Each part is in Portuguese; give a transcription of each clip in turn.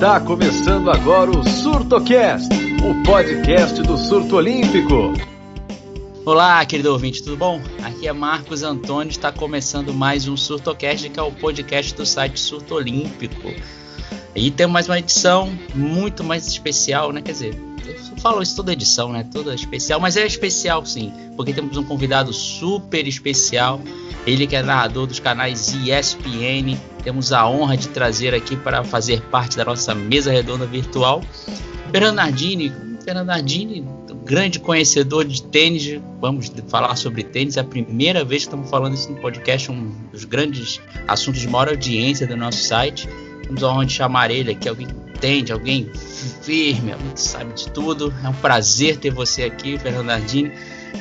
Está começando agora o SurtoCast, o podcast do Surto Olímpico. Olá, querido ouvinte, tudo bom? Aqui é Marcos Antônio, está começando mais um SurtoCast, que é o podcast do site Surto Olímpico. E tem mais uma edição muito mais especial, né? Quer dizer, eu falo isso toda edição, né? Toda especial, mas é especial sim, porque temos um convidado super especial. Ele que é narrador dos canais ESPN. Temos a honra de trazer aqui para fazer parte da nossa mesa redonda virtual Fernando Nardini, grande conhecedor de tênis. Vamos falar sobre tênis. É a primeira vez que estamos falando isso no podcast, um dos grandes assuntos de maior audiência do nosso site. Temos a honra de chamar ele aqui, alguém que entende, alguém firme, alguém que sabe de tudo. É um prazer ter você aqui, Fernando Nardini.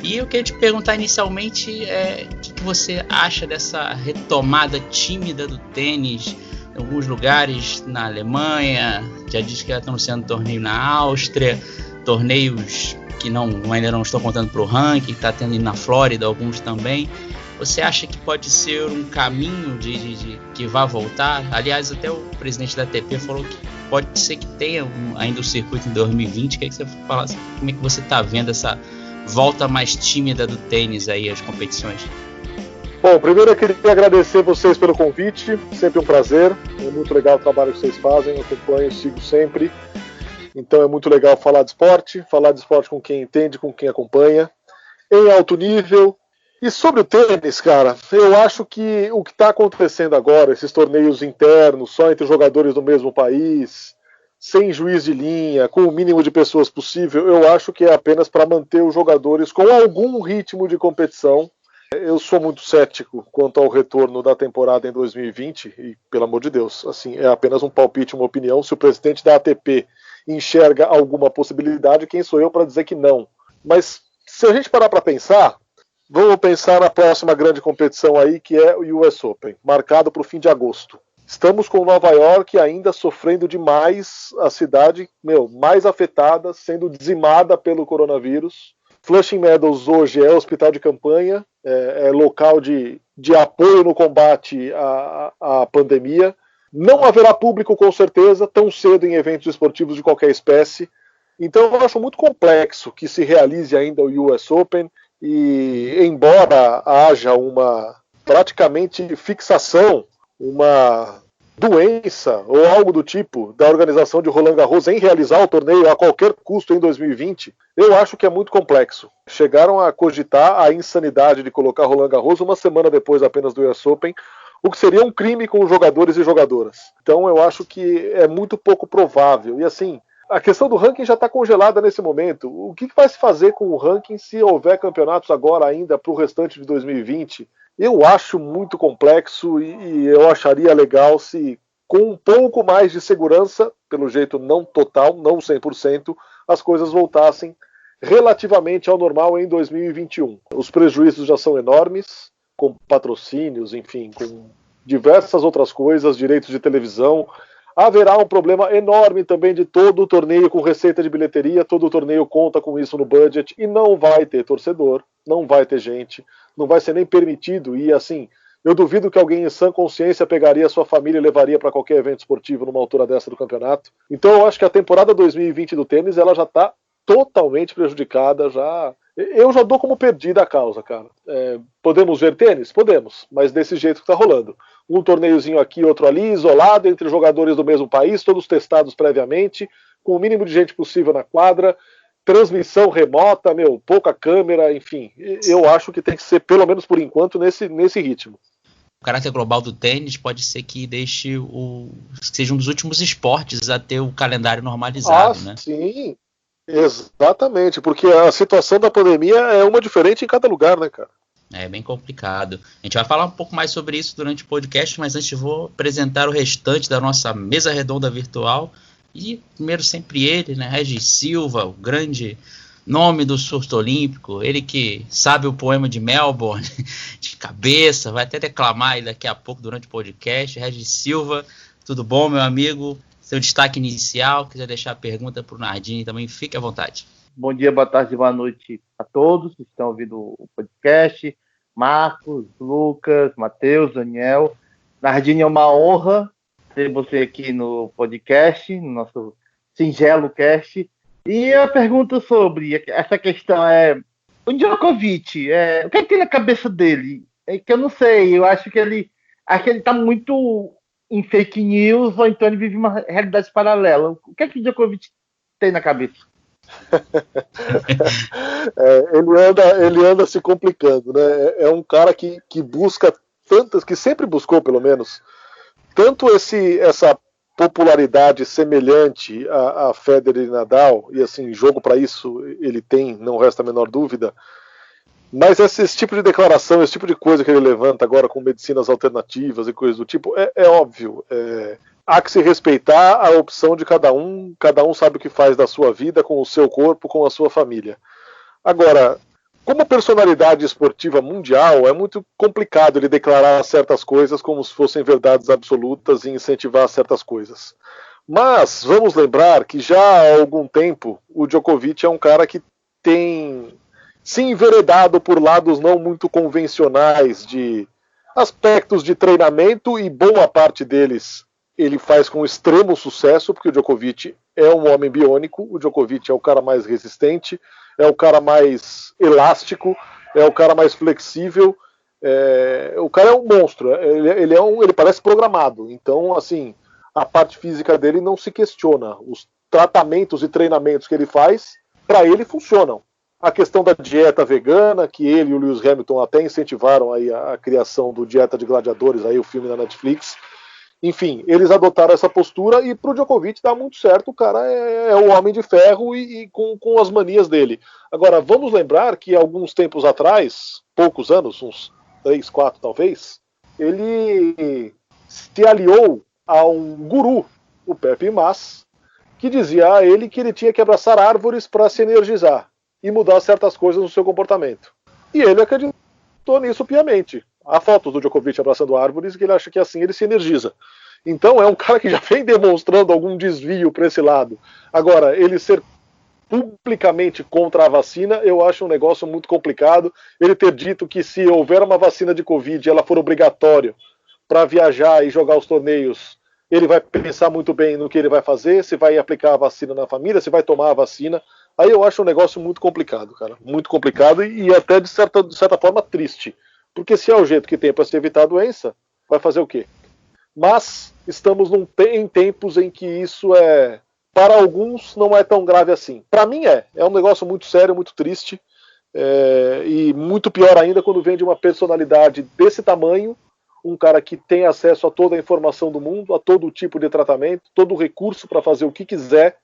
E eu queria te perguntar inicialmente o que você acha dessa retomada tímida do tênis em alguns lugares na Alemanha. Já disse que estão sendo torneio na Áustria, torneios que ainda não estão contando para o ranking, está tendo na Flórida alguns também. Você acha que pode ser um caminho de que vá voltar? Aliás, até o presidente da ATP falou que pode ser que tenha ainda o circuito em 2020. Queria que você falasse como é que você está vendo essa volta mais tímida do tênis aí às competições. Bom, primeiro eu queria agradecer vocês pelo convite, sempre um prazer, é muito legal o trabalho que vocês fazem, eu acompanho, sigo sempre, então é muito legal falar de esporte com quem entende, com quem acompanha, em alto nível. E sobre o tênis, cara, eu acho que o que está acontecendo agora, esses torneios internos, só entre jogadores do mesmo país, sem juiz de linha, com o mínimo de pessoas possível, eu acho que é apenas para manter os jogadores com algum ritmo de competição. Eu sou muito cético quanto ao retorno da temporada em 2020 e, pelo amor de Deus, assim, é apenas um palpite, uma opinião. Se o presidente da ATP enxerga alguma possibilidade, quem sou eu para dizer que não? Mas se a gente parar para pensar, vamos pensar na próxima grande competição aí, que é o US Open, marcado para o fim de agosto. Estamos com Nova York ainda sofrendo demais, a cidade mais afetada, sendo dizimada pelo coronavírus. Flushing Meadows hoje é hospital de campanha, é local de apoio no combate à pandemia. Não haverá público, com certeza, tão cedo em eventos esportivos de qualquer espécie. Então eu acho muito complexo que se realize ainda o US Open, e embora haja uma praticamente fixação, uma doença ou algo do tipo da organização de Roland Garros em realizar o torneio a qualquer custo em 2020, eu acho que é muito complexo. Chegaram a cogitar a insanidade de colocar Roland Garros uma semana depois apenas do US Open, o que seria um crime com os jogadores e jogadoras. Então eu acho que é muito pouco provável. E assim, a questão do ranking já está congelada nesse momento. O que vai se fazer com o ranking se houver campeonatos agora ainda para o restante de 2020? Eu acho muito complexo e eu acharia legal se, com um pouco mais de segurança, pelo jeito não total, não 100%, as coisas voltassem relativamente ao normal em 2021. Os prejuízos já são enormes, com patrocínios, enfim, com diversas outras coisas, direitos de televisão. Haverá um problema enorme também de todo o torneio com receita de bilheteria, todo o torneio conta com isso no budget e não vai ter torcedor, não vai ter gente, não vai ser nem permitido. E assim, eu duvido que alguém em sã consciência pegaria a sua família e levaria para qualquer evento esportivo numa altura dessa do campeonato. Então eu acho que a temporada 2020 do tênis ela já está totalmente prejudicada, eu já dou como perdida a causa, cara. Podemos ver tênis? Podemos, mas desse jeito que está rolando. Um torneiozinho aqui, outro ali, isolado, entre jogadores do mesmo país, todos testados previamente, com o mínimo de gente possível na quadra, transmissão remota, pouca câmera, enfim. Eu acho que tem que ser, pelo menos por enquanto, nesse ritmo. O caráter global do tênis pode ser que seja um dos últimos esportes a ter o calendário normalizado, né? Sim, exatamente, porque a situação da pandemia é uma diferente em cada lugar, né, cara? É bem complicado. A gente vai falar um pouco mais sobre isso durante o podcast, mas antes vou apresentar o restante da nossa mesa redonda virtual. E primeiro sempre ele, né, Regis Silva, o grande nome do surto olímpico, ele que sabe o poema de Melbourne de cabeça, vai até declamar aí daqui a pouco durante o podcast. Regis Silva, tudo bom, meu amigo? Seu destaque inicial, quiser deixar a pergunta para o Nardini também, fique à vontade. Bom dia, boa tarde, boa noite a todos que estão ouvindo o podcast. Marcos, Lucas, Matheus, Daniel. Nardini, é uma honra ter você aqui no podcast, no nosso singelo cast. E a pergunta sobre essa questão o Djokovic, o que é que tem na cabeça dele? É que eu não sei, eu acho que ele está muito em fake news, ou então ele vive uma realidade paralela. O que é que o Djokovic tem na cabeça? Ele anda se complicando, né? É um cara que busca tantas, que sempre buscou, pelo menos, tanto essa popularidade semelhante a Federer e Nadal, e assim, jogo para isso ele tem, não resta a menor dúvida. Mas esse tipo de declaração, esse tipo de coisa que ele levanta agora com medicinas alternativas e coisas do tipo, é óbvio. Há que se respeitar a opção de cada um sabe o que faz da sua vida, com o seu corpo, com a sua família. Agora, como personalidade esportiva mundial, é muito complicado ele declarar certas coisas como se fossem verdades absolutas e incentivar certas coisas. Mas vamos lembrar que já há algum tempo o Djokovic é um cara que tem se enveredado por lados não muito convencionais de aspectos de treinamento, e boa parte deles ele faz com extremo sucesso, porque o Djokovic é um homem biônico, o Djokovic é o cara mais resistente, é o cara mais elástico, é o cara mais flexível, o cara é um monstro, ele parece programado. Então, assim, a parte física dele não se questiona. Os tratamentos e treinamentos que ele faz, para ele funcionam. A questão da dieta vegana, que ele e o Lewis Hamilton até incentivaram aí a criação do Dieta de Gladiadores, aí o filme na Netflix. Enfim, eles adotaram essa postura, e pro Djokovic dá muito certo. O cara é o homem de ferro e com as manias dele. Agora, vamos lembrar que alguns tempos atrás, poucos anos, uns 3, 4 talvez, ele se aliou a um guru, o Pepe Mas, que dizia a ele que ele tinha que abraçar árvores para se energizar e mudar certas coisas no seu comportamento. E ele acreditou nisso piamente. Há fotos do Djokovic abraçando árvores que ele acha que assim ele se energiza. Então é um cara que já vem demonstrando algum desvio para esse lado. Agora, ele ser publicamente contra a vacina, eu acho um negócio muito complicado. Ele ter dito que se houver uma vacina de Covid e ela for obrigatória para viajar e jogar os torneios, ele vai pensar muito bem no que ele vai fazer, se vai aplicar a vacina na família, se vai tomar a vacina. Aí eu acho um negócio muito complicado, cara. Muito complicado e até de certa forma triste. Porque se é o jeito que tem para se evitar a doença, vai fazer o quê? Mas estamos em tempos em que isso para alguns não é tão grave assim. Para mim é um negócio muito sério, muito triste, e muito pior ainda quando vem de uma personalidade desse tamanho, um cara que tem acesso a toda a informação do mundo, a todo tipo de tratamento, todo o recurso para fazer o que quiser,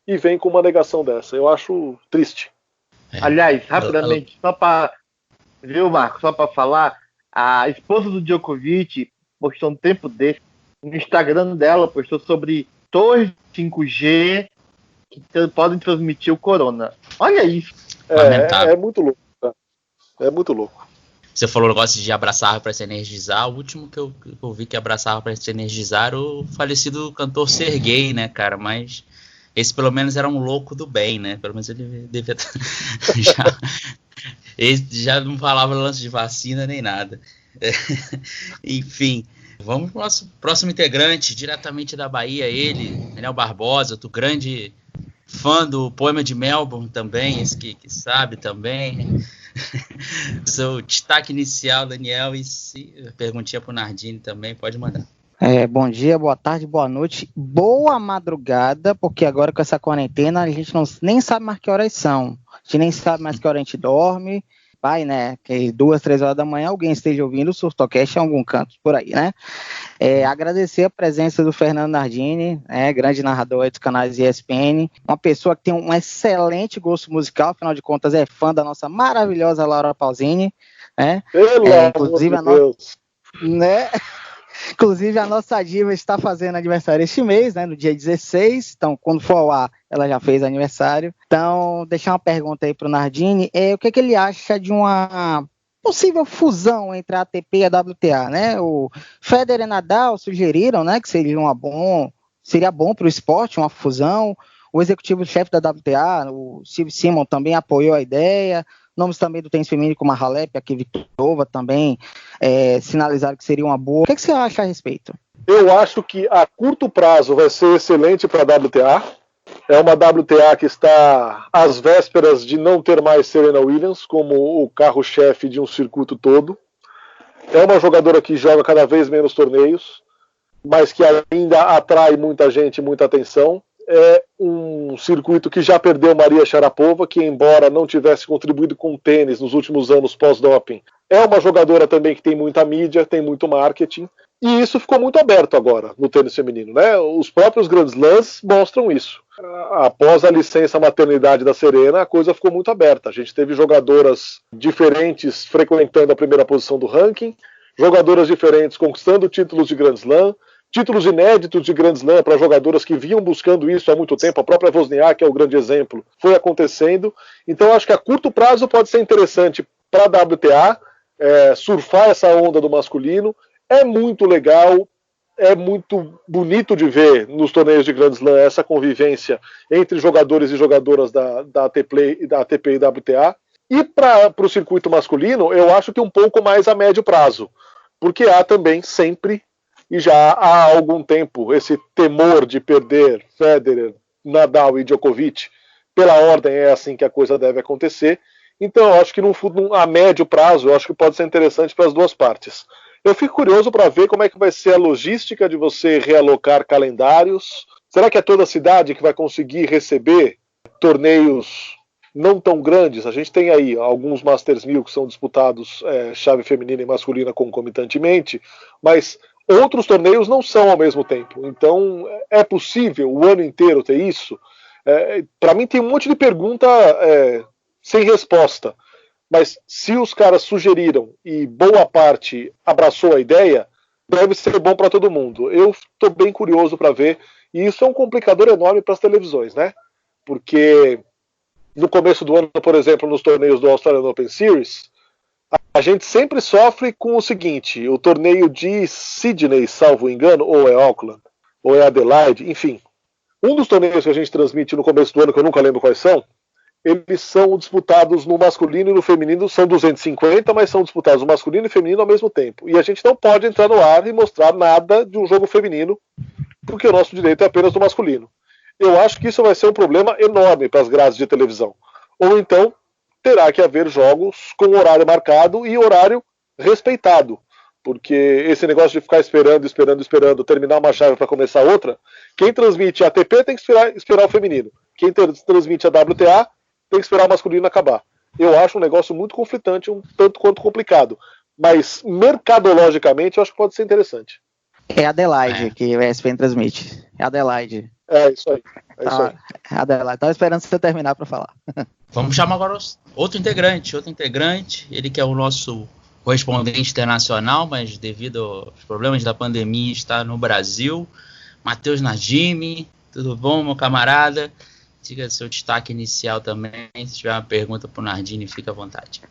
e vem com uma negação dessa. Eu acho triste. Aliás, rapidamente, só para... Viu, Marco? Só para falar, a esposa do Djokovic postou um tempo desse, no Instagram dela, postou sobre torres 5G que podem transmitir o corona. Olha isso. É muito louco. Tá? É muito louco. Você falou o negócio de abraçar para se energizar. O último que eu vi que abraçava para se energizar era o falecido cantor Serguei, né, cara? Mas esse pelo menos era um louco do bem, né? Pelo menos ele devia ele já não falava lance de vacina nem nada. Enfim, vamos pro nosso próximo integrante, diretamente da Bahia, ele, Daniel Barbosa, outro grande fã do Poema de Melbourne também, esse que sabe também. Seu destaque inicial, Daniel, e perguntinha pro Nardini também, pode mandar. Bom dia, boa tarde, boa noite, boa madrugada, porque agora com essa quarentena a gente nem sabe mais que horas são. A gente nem sabe mais que hora a gente dorme. Vai, né, que 2, 3 horas da manhã alguém esteja ouvindo o Surtocast em algum canto por aí, né? Agradecer a presença do Fernando Nardini, grande narrador dos canais ESPN, uma pessoa que tem um excelente gosto musical, afinal de contas é fã da nossa maravilhosa Laura Pausini, né? Inclusive Inclusive, a nossa diva está fazendo aniversário este mês, né, no dia 16. Então, quando for ao ar, ela já fez aniversário. Então, deixar uma pergunta aí para o Nardini. O que ele acha de uma possível fusão entre a ATP e a WTA, né? O Federer e Nadal sugeriram, né, que seria bom para o esporte, uma fusão. O executivo-chefe da WTA, o Steve Simon, também apoiou a ideia. Nomes também do tênis feminino, como a Halep, a Kvitova também sinalizaram que seria uma boa. O que você acha a respeito? Eu acho que a curto prazo vai ser excelente para a WTA. É uma WTA que está às vésperas de não ter mais Serena Williams como o carro-chefe de um circuito todo. É uma jogadora que joga cada vez menos torneios, mas que ainda atrai muita gente, muita atenção. É um circuito que já perdeu Maria Sharapova, que embora não tivesse contribuído com o tênis nos últimos anos pós-doping, é uma jogadora também que tem muita mídia, tem muito marketing, e isso ficou muito aberto agora no tênis feminino, né? Os próprios Grand Slams mostram isso. Após a licença maternidade da Serena, a coisa ficou muito aberta. A gente teve jogadoras diferentes frequentando a primeira posição do ranking, jogadoras diferentes conquistando títulos de Grand Slam, títulos inéditos de Grand Slam para jogadoras que vinham buscando isso há muito tempo. A própria Wozniacki é o grande exemplo. Foi acontecendo. Então acho que a curto prazo pode ser interessante para a WTA surfar essa onda do masculino. É muito legal, é muito bonito de ver nos torneios de Grand Slam essa convivência entre jogadores e jogadoras da ATP e WTA. E para o circuito masculino, eu acho que um pouco mais a médio prazo, porque há também sempre, e já há algum tempo, esse temor de perder Federer, Nadal e Djokovic. Pela ordem é assim que a coisa deve acontecer. Então eu acho que a médio prazo, eu acho que pode ser interessante para as duas partes. Eu fico curioso para ver como é que vai ser a logística de você realocar calendários. Será que é toda a cidade que vai conseguir receber torneios não tão grandes? A gente tem aí alguns Masters 1000 que são disputados chave feminina e masculina concomitantemente, mas outros torneios não são ao mesmo tempo. Então, é possível o ano inteiro ter isso? Para mim tem um monte de pergunta sem resposta. Mas se os caras sugeriram e boa parte abraçou a ideia, deve ser bom para todo mundo. Eu estou bem curioso para ver. E isso é um complicador enorme para as televisões, né? Porque no começo do ano, por exemplo, nos torneios do Australian Open Series, a gente sempre sofre com o seguinte: o torneio de Sydney, salvo engano, ou é Auckland, ou é Adelaide, enfim. Um dos torneios que a gente transmite no começo do ano, que eu nunca lembro quais são, eles são disputados no masculino e no feminino, são 250, mas são disputados no masculino e feminino ao mesmo tempo. E a gente não pode entrar no ar e mostrar nada de um jogo feminino, porque o nosso direito é apenas do masculino. Eu acho que isso vai ser um problema enorme para as grades de televisão. Ou então, terá que haver jogos com horário marcado e horário respeitado. Porque esse negócio de ficar esperando, terminar uma chave para começar outra, quem transmite a ATP tem que esperar o feminino. Quem transmite a WTA tem que esperar o masculino acabar. Eu acho um negócio muito conflitante, um tanto quanto complicado. Mas, mercadologicamente, eu acho que pode ser interessante. É Adelaide que o ESPN transmite. É Adelaide. É isso aí. Adelaide. Estava esperando você terminar para falar. Vamos chamar agora outro integrante. Ele que é o nosso correspondente internacional, mas devido aos problemas da pandemia está no Brasil. Matheus Nardini. Tudo bom, meu camarada? Diga seu destaque inicial também. Se tiver uma pergunta para o Nardini, fica à vontade.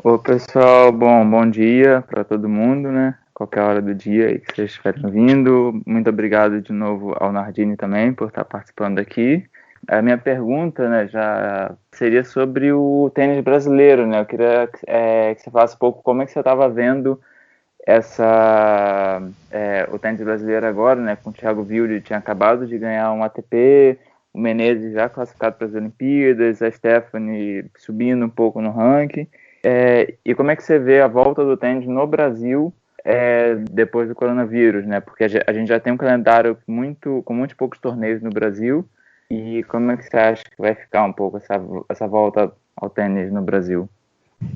Ô pessoal, bom dia para todo mundo, né? Qualquer hora do dia aí que vocês estiverem vindo. Muito obrigado de novo ao Nardini também por estar participando aqui. A minha pergunta, né, já seria sobre o tênis brasileiro, né? Eu queria que você falasse um pouco como é que você estava vendo o tênis brasileiro agora, né? Com o Thiago Wilde tinha acabado de ganhar um ATP, o Menezes já classificado para as Olimpíadas, a Stephanie subindo um pouco no ranking. E como é que você vê a volta do tênis no Brasil depois do coronavírus, né? Porque a gente já tem um calendário com muitos poucos torneios no Brasil. E como é que você acha que vai ficar um pouco essa volta ao tênis no Brasil?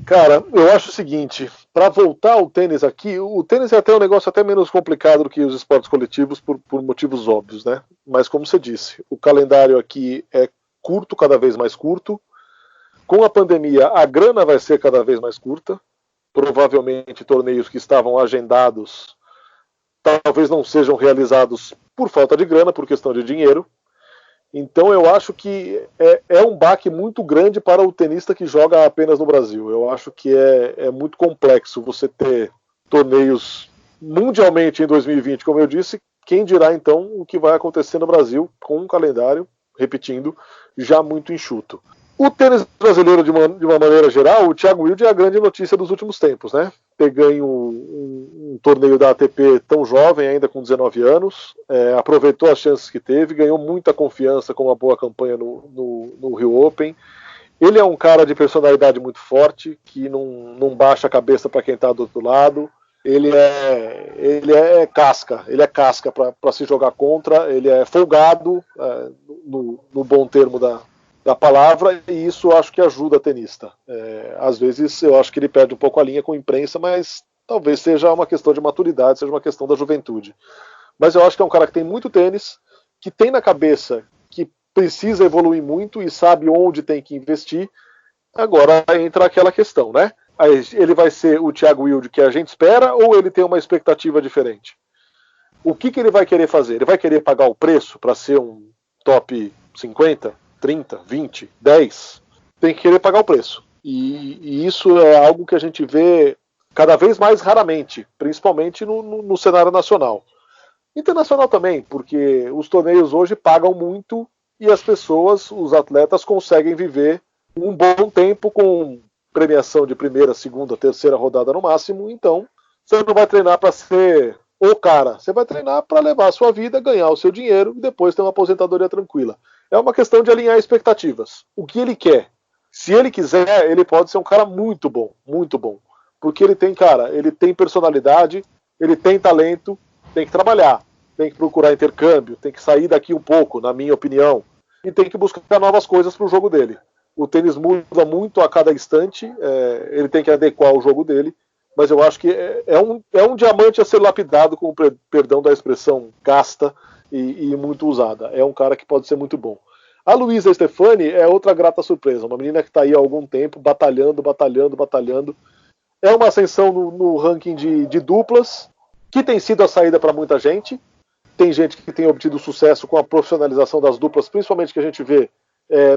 Cara, eu acho o seguinte, para voltar ao tênis aqui, o tênis é até um negócio até menos complicado do que os esportes coletivos por motivos óbvios, né? Mas como você disse, o calendário aqui é curto, cada vez mais curto. Com a pandemia, a grana vai ser cada vez mais curta. Provavelmente torneios que estavam agendados talvez não sejam realizados por falta de grana, por questão de dinheiro. Então eu acho que é um baque muito grande para o tenista que joga apenas no Brasil. Eu acho que é muito complexo você ter torneios mundialmente em 2020, como eu disse. Quem dirá então o que vai acontecer no Brasil com um calendário, repetindo, já muito enxuto. O tênis brasileiro, de uma maneira geral, o Thiago Wilde é a grande notícia dos últimos tempos, né? Ter ganho um torneio da ATP tão jovem, ainda com 19 anos, aproveitou as chances que teve, ganhou muita confiança com uma boa campanha no Rio Open. Ele é um cara de personalidade muito forte, que não baixa a cabeça para quem está do outro lado. Ele é casca para se jogar contra, ele é folgado, no bom termo da palavra, e isso eu acho que ajuda a tenista. Às vezes eu acho que ele perde um pouco a linha com a imprensa, mas talvez seja uma questão de maturidade, seja uma questão da juventude. Mas eu acho que é um cara que tem muito tênis, que tem na cabeça que precisa evoluir muito e sabe onde tem que investir. Agora entra aquela questão, né? Aí ele vai ser o Thiago Wilde que a gente espera, ou ele tem uma expectativa diferente? O que ele vai querer fazer? Ele vai querer pagar o preço para ser um top 50, 30, 20, 10? Tem que querer pagar o preço. E isso é algo que a gente vê cada vez mais raramente, principalmente no cenário nacional. Internacional também, porque os torneios hoje pagam muito e as pessoas, os atletas, conseguem viver um bom tempo com premiação de primeira, segunda, terceira rodada no máximo. Então você não vai treinar para ser o cara, você vai treinar para levar a sua vida, ganhar o seu dinheiro e depois ter uma aposentadoria tranquila. É uma questão de alinhar expectativas. O que ele quer? Se ele quiser, ele pode ser um cara muito bom, porque ele tem personalidade, ele tem talento, tem que trabalhar, tem que procurar intercâmbio, tem que sair daqui um pouco, na minha opinião, e tem que buscar novas coisas para o jogo dele. O tênis muda muito a cada instante, ele tem que adequar o jogo dele, mas eu acho que é um diamante a ser lapidado, com o perdão da expressão gasta e muito usada. É um cara que pode ser muito bom. A Luísa Stefani é outra grata surpresa, uma menina que está aí há algum tempo, batalhando. É uma ascensão no ranking de duplas, que tem sido a saída para muita gente. Tem gente que tem obtido sucesso com a profissionalização das duplas, principalmente que a gente vê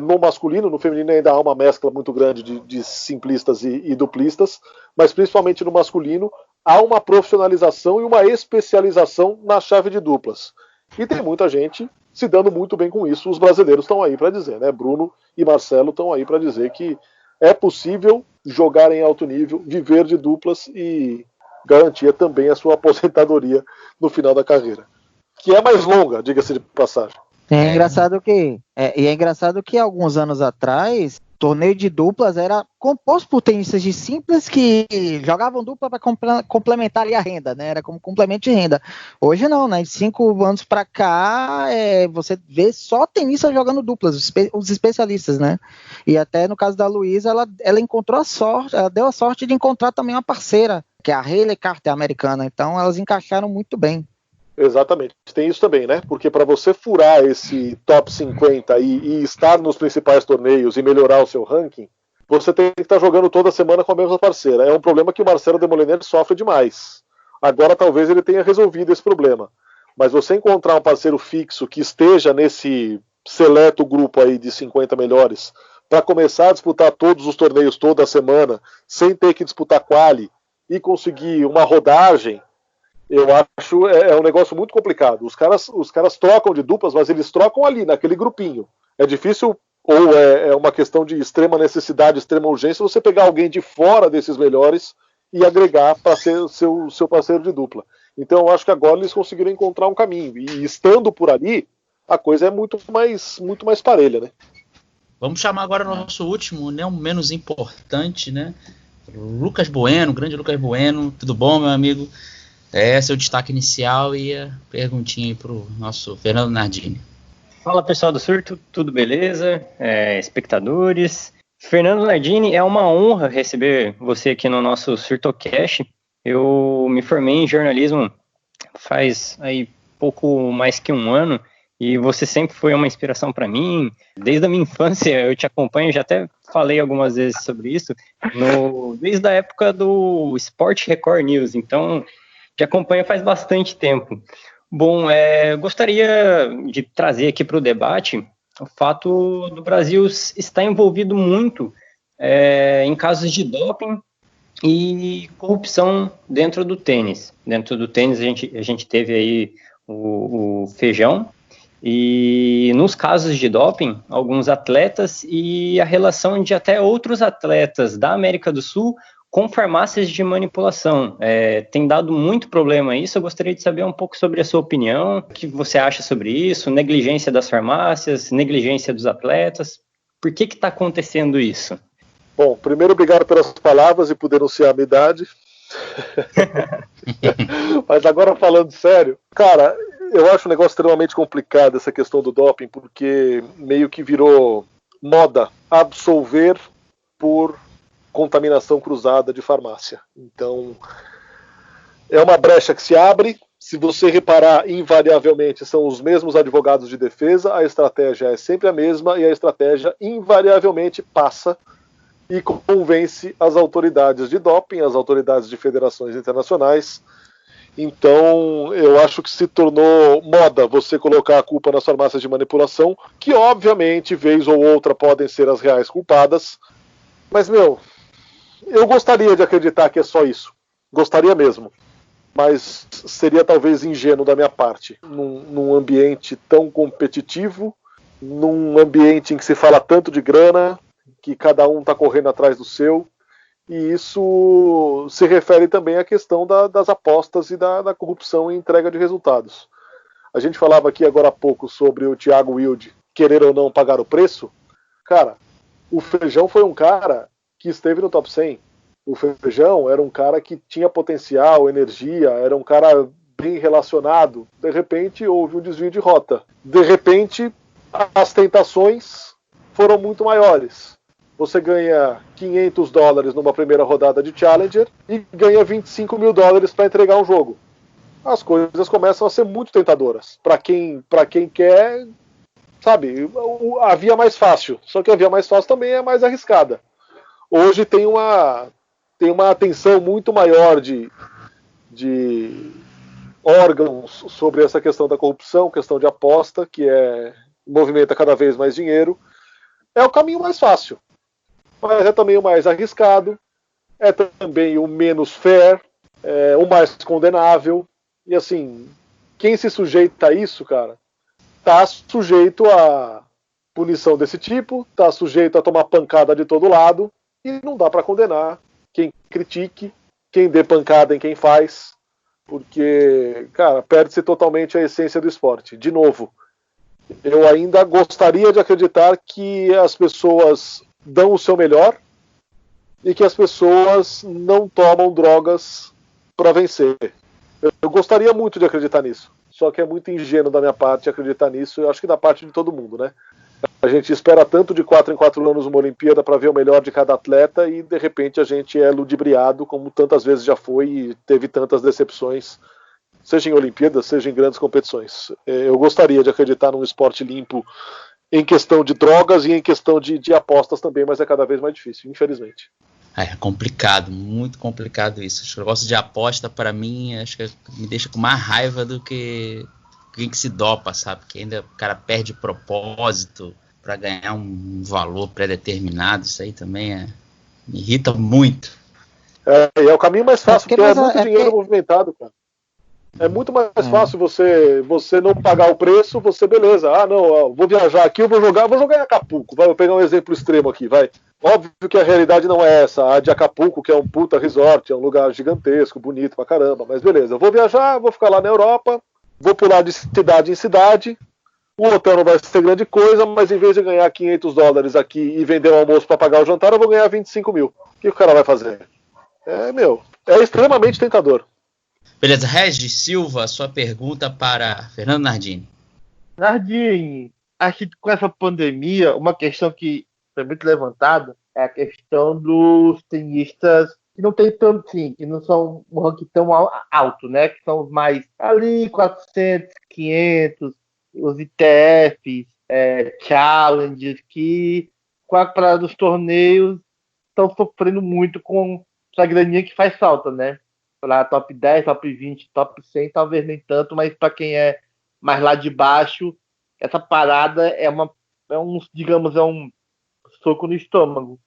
no masculino. No feminino ainda há uma mescla muito grande de simplistas e duplistas, mas principalmente no masculino há uma profissionalização e uma especialização na chave de duplas. E tem muita gente se dando muito bem com isso. Os brasileiros estão aí para dizer, né? Bruno e Marcelo estão aí para dizer que é possível jogar em alto nível, viver de duplas e garantir também a sua aposentadoria no final da carreira, que é mais longa, diga-se de passagem. É engraçado que alguns anos atrás, torneio de duplas era composto por tenistas de simples que jogavam dupla para complementar ali a renda, né? Era como complemento de renda. Hoje não, né? De 5 anos para cá, você vê só tenistas jogando duplas, os especialistas, né? E até no caso da Luísa, ela encontrou a sorte, ela deu a sorte de encontrar também uma parceira, que é a Hayley Carter, americana. Então elas encaixaram muito bem. Exatamente, tem isso também, né? Porque para você furar esse top 50 e estar nos principais torneios e melhorar o seu ranking, você tem que estar jogando toda semana com a mesma parceira. É um problema que o Marcelo Demoliner sofre demais. Agora talvez ele tenha resolvido esse problema. Mas você encontrar um parceiro fixo que esteja nesse seleto grupo aí de 50 melhores, para começar a disputar todos os torneios toda semana, sem ter que disputar quali e conseguir uma rodagem, eu acho um negócio muito complicado. Os caras trocam de duplas, mas eles trocam ali, naquele grupinho. É difícil, ou é uma questão de extrema necessidade, extrema urgência, você pegar alguém de fora desses melhores e agregar para ser seu parceiro de dupla. Então eu acho que agora eles conseguiram encontrar um caminho. E estando por ali, a coisa é muito mais parelha, né? Vamos chamar agora o nosso último, não menos importante, né? Lucas Bueno, grande Lucas Bueno. Tudo bom, meu amigo? Seu destaque inicial e a perguntinha aí pro nosso Fernando Nardini. Fala, pessoal do Surto, tudo beleza? Espectadores. Fernando Nardini, é uma honra receber você aqui no nosso SurtoCast. Eu me formei em jornalismo faz aí pouco mais que um ano e você sempre foi uma inspiração para mim. Desde a minha infância eu te acompanho, já até falei algumas vezes sobre isso, desde a época do Sport Record News, então te acompanho faz bastante tempo. Bom, gostaria de trazer aqui para o debate o fato do Brasil estar envolvido muito em casos de doping e corrupção dentro do tênis. Dentro do tênis a gente teve aí o Feijão E nos casos de doping, alguns atletas e a relação de até outros atletas da América do Sul com farmácias de manipulação. Tem dado muito problema isso. Eu gostaria de saber um pouco sobre a sua opinião, o que você acha sobre isso, negligência das farmácias, negligência dos atletas. Por que está acontecendo isso? Bom, primeiro, obrigado pelas palavras e por denunciar a minha idade. Mas agora falando sério, cara, eu acho um negócio extremamente complicado essa questão do doping, porque meio que virou moda absolver por contaminação cruzada de farmácia. Então, é uma brecha que se abre. Se você reparar, invariavelmente são os mesmos advogados de defesa, a estratégia é sempre a mesma e a estratégia invariavelmente passa e convence as autoridades de doping, as autoridades de federações internacionais. Então, eu acho que se tornou moda você colocar a culpa nas farmácias de manipulação, que obviamente, vez ou outra, podem ser as reais culpadas. Mas, eu gostaria de acreditar que é só isso. Gostaria mesmo. Mas seria talvez ingênuo da minha parte. Num ambiente tão competitivo, num ambiente em que se fala tanto de grana, que cada um está correndo atrás do seu. E isso se refere também à questão das apostas e da corrupção em entrega de resultados. A gente falava aqui agora há pouco sobre o Thiago Wilde querer ou não pagar o preço. Cara, o Feijão foi um cara que esteve no top 100. O Feijão era um cara que tinha potencial, energia, era um cara bem relacionado. De repente, houve um desvio de rota. De repente, as tentações foram muito maiores. Você ganha $500 numa primeira rodada de Challenger e ganha $25 mil para entregar um jogo. As coisas começam a ser muito tentadoras. Para quem quer, sabe, a via mais fácil. Só que a via mais fácil também é mais arriscada. Hoje tem uma atenção muito maior de órgãos sobre essa questão da corrupção, questão de aposta, que movimenta cada vez mais dinheiro. É o caminho mais fácil. Mas é também o mais arriscado, é também o menos fair, o mais condenável. E assim, quem se sujeita a isso, cara, tá sujeito a punição desse tipo, tá sujeito a tomar pancada de todo lado, e não dá para condenar quem critique, quem dê pancada em quem faz, porque, cara, perde-se totalmente a essência do esporte. De novo, eu ainda gostaria de acreditar que as pessoas dão o seu melhor e que as pessoas não tomam drogas para vencer. Eu gostaria muito de acreditar nisso, só que é muito ingênuo da minha parte acreditar nisso, eu acho que da parte de todo mundo, né? A gente espera tanto de 4 em 4 anos uma Olimpíada para ver o melhor de cada atleta e de repente a gente é ludibriado, como tantas vezes já foi e teve tantas decepções, seja em Olimpíadas, seja em grandes competições. Eu gostaria de acreditar num esporte limpo em questão de drogas e em questão de apostas também, mas é cada vez mais difícil, infelizmente. É complicado, muito complicado isso. O negócio de aposta, para mim, acho que me deixa com mais raiva do que quem que se dopa, sabe? Que ainda o cara perde propósito para ganhar um valor pré-determinado. Isso aí também me irrita muito. É o caminho mais fácil, porque é muito dinheiro movimentado, cara. É muito mais fácil você não pagar o preço, você, beleza, vou viajar aqui, eu vou jogar em Acapulco, vou pegar um exemplo extremo aqui, vai. Óbvio que a realidade não é essa, a de Acapulco, que é um puta resort, é um lugar gigantesco, bonito pra caramba, mas beleza, eu vou viajar, vou ficar lá na Europa, vou pular de cidade em cidade, o hotel não vai ser grande coisa, mas em vez de ganhar $500 aqui e vender um almoço pra pagar o jantar, eu vou ganhar 25 mil. O que o cara vai fazer? É extremamente tentador. Beleza, Regis Silva, sua pergunta para Fernando Nardini. Nardini, acho que com essa pandemia, uma questão que foi muito levantada é a questão dos tenistas que não tem tanto, sim, que não são um ranking tão alto, né? Que são os mais ali, 400, 500, os ITFs, Challengers, que com a parada dos torneios estão sofrendo muito com essa graninha que faz falta, né? Para top 10, top 20, top 100, talvez nem tanto, mas para quem é mais lá de baixo, essa parada é um soco no estômago.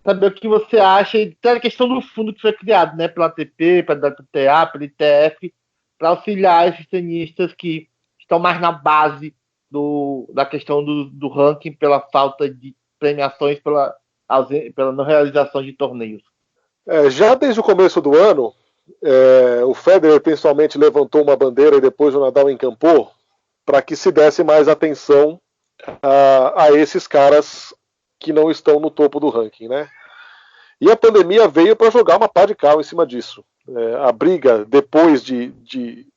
Saber o que você acha, e tem a questão do fundo que foi criado, né, pela ATP, pela WTA, pela ITF, para auxiliar esses tenistas que estão mais na base da questão do ranking pela falta de premiações, pela não realização de torneios. Já desde o começo do ano, o Federer principalmente levantou uma bandeira e depois o Nadal encampou para que se desse mais atenção a esses caras que não estão no topo do ranking, né? E a pandemia veio para jogar uma pá de cal em cima disso. A briga, depois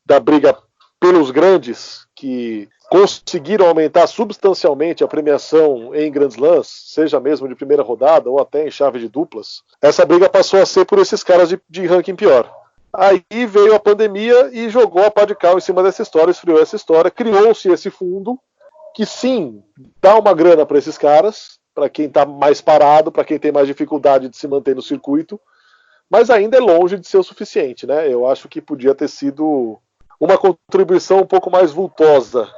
da briga pelos grandes, que conseguiram aumentar substancialmente a premiação em Grand Slams, seja mesmo de primeira rodada ou até em chave de duplas, essa briga passou a ser por esses caras de ranking pior. Aí veio a pandemia e jogou a pá de cal em cima dessa história, esfriou essa história, criou-se esse fundo que sim, dá uma grana para esses caras, para quem está mais parado, para quem tem mais dificuldade de se manter no circuito, mas ainda é longe de ser o suficiente, né? Eu acho que podia ter sido uma contribuição um pouco mais vultosa,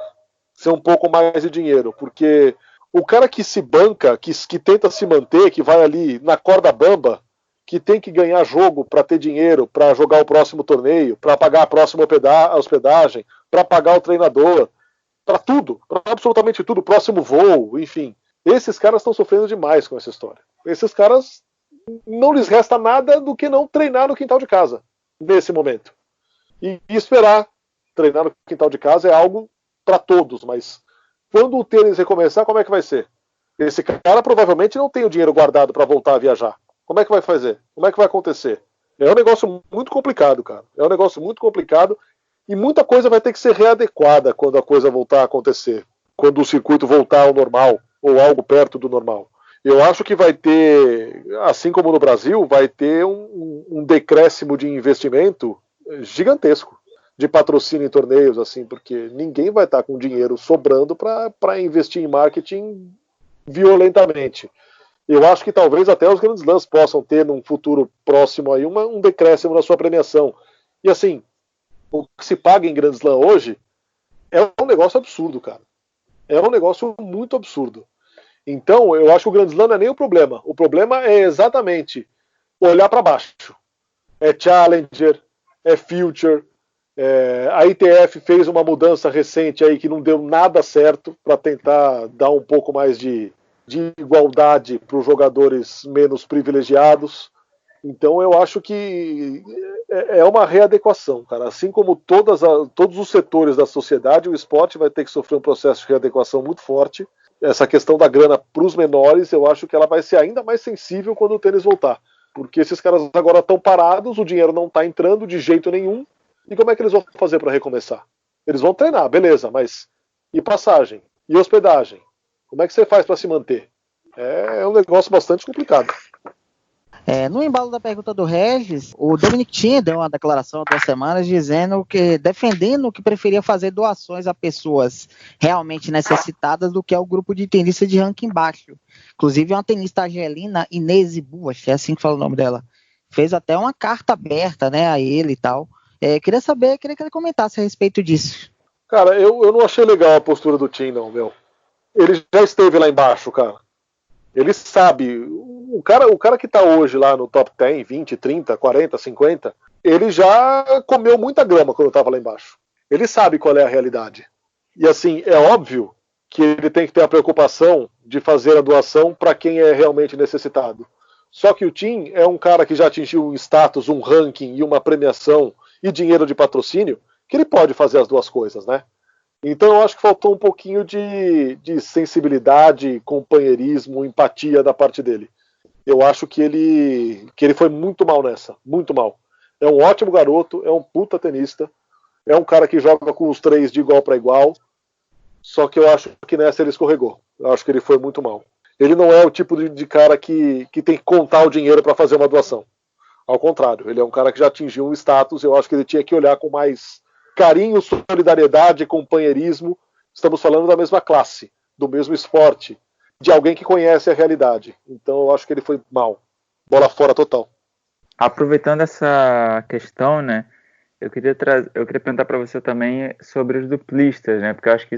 ser um pouco mais de dinheiro, porque o cara que se banca, que tenta se manter, que vai ali na corda bamba, que tem que ganhar jogo para ter dinheiro, para jogar o próximo torneio, para pagar a próxima hospedagem, para pagar o treinador, para tudo, para absolutamente tudo, próximo voo, enfim. Esses caras estão sofrendo demais com essa história. Esses caras não lhes resta nada do que não treinar no quintal de casa, nesse momento. E esperar treinar no quintal de casa é algo para todos, mas quando o tênis recomeçar, como é que vai ser? Esse cara provavelmente não tem o dinheiro guardado para voltar a viajar. Como é que vai fazer? Como é que vai acontecer? É um negócio muito complicado, cara. É um negócio muito complicado e muita coisa vai ter que ser readequada quando a coisa voltar a acontecer. Quando o circuito voltar ao normal ou algo perto do normal. Eu acho que vai ter, assim como no Brasil, vai ter um decréscimo de investimento gigantesco de patrocínio em torneios, assim, porque ninguém vai estar com dinheiro sobrando para investir em marketing violentamente. Eu acho que talvez até os grandes lãs possam ter num futuro próximo aí um decréscimo na sua premiação. E assim, o que se paga em grandes lãs hoje é um negócio absurdo, cara. É um negócio muito absurdo. Então, eu acho que o Grand Slam não é nem o problema. O problema é exatamente olhar para baixo. É Challenger, é Future. A ITF fez uma mudança recente aí que não deu nada certo para tentar dar um pouco mais de igualdade para os jogadores menos privilegiados. Então, eu acho que é uma readequação, cara. Assim como todos os setores da sociedade, o esporte vai ter que sofrer um processo de readequação muito forte. Essa questão da grana para os menores, eu acho que ela vai ser ainda mais sensível quando o tênis voltar. Porque esses caras agora estão parados, o dinheiro não está entrando de jeito nenhum. E como é que eles vão fazer para recomeçar? Eles vão treinar, beleza, mas e passagem? E hospedagem? Como é que você faz para se manter? É um negócio bastante complicado. No embalo da pergunta do Regis, o Dominic Thiem deu uma declaração há 2 semanas defendendo que preferia fazer doações a pessoas realmente necessitadas do que ao grupo de tenistas de ranking baixo. Inclusive uma tenista argelina, Inês Buas, é assim que fala o nome dela, fez até uma carta aberta, né, a ele e tal. Queria que ele comentasse a respeito disso. Cara, eu não achei legal a postura do Thiem, não, meu. Ele já esteve lá embaixo, cara. Ele sabe, o cara que está hoje lá no top 10, 20, 30, 40, 50, ele já comeu muita grama quando estava lá embaixo. Ele sabe qual é a realidade. E assim, é óbvio que ele tem que ter a preocupação de fazer a doação para quem é realmente necessitado. Só que o Thiem é um cara que já atingiu um status, um ranking e uma premiação e dinheiro de patrocínio, que ele pode fazer as duas coisas, né? Então eu acho que faltou um pouquinho de sensibilidade, companheirismo, empatia da parte dele. Eu acho que ele foi muito mal nessa, muito mal. É um ótimo garoto, é um puta tenista, é um cara que joga com os 3 de igual para igual, só que eu acho que nessa ele escorregou. Eu acho que ele foi muito mal. Ele não é o tipo de cara que tem que contar o dinheiro para fazer uma doação. Ao contrário, ele é um cara que já atingiu um status, eu acho que ele tinha que olhar com mais carinho, solidariedade, companheirismo. Estamos falando da mesma classe, do mesmo esporte, de alguém que conhece a realidade. Então eu acho que ele foi mal. Bola fora total. Aproveitando essa questão, né, eu queria perguntar para você também sobre os duplistas, né, porque eu acho que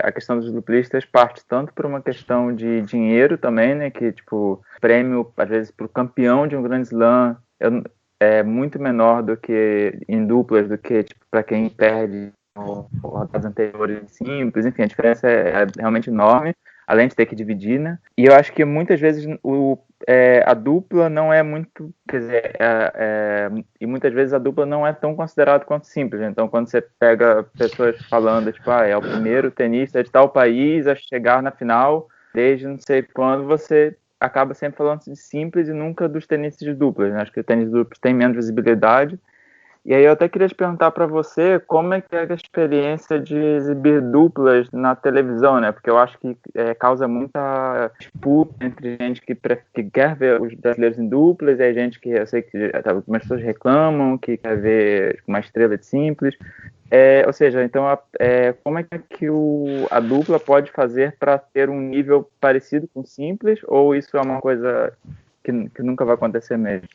a questão dos duplistas parte tanto por uma questão de dinheiro também, né, que tipo prêmio às vezes para o campeão de um Grand Slam é muito menor do que em duplas, do que tipo, para quem perde rodadas anteriores simples, enfim, a diferença é realmente enorme, além de ter que dividir, né? E eu acho que muitas vezes a dupla não é muito, quer dizer, e muitas vezes a dupla não é tão considerada quanto simples. Então, quando você pega pessoas falando, tipo, é o primeiro tenista de tal país a chegar na final, desde não sei quando, você acaba sempre falando de simples e nunca dos tenistas de duplas, né? Acho que o tênis de duplas tem menos visibilidade. E aí eu até queria te perguntar para você como é que é a experiência de exibir duplas na televisão, né? Porque eu acho que causa muita disputa entre gente que quer ver os brasileiros em duplas e a gente que, eu sei que algumas pessoas reclamam, que quer ver uma estrela de simples. Ou seja, então como é que a dupla pode fazer para ter um nível parecido com o simples, ou isso é uma coisa que nunca vai acontecer mesmo?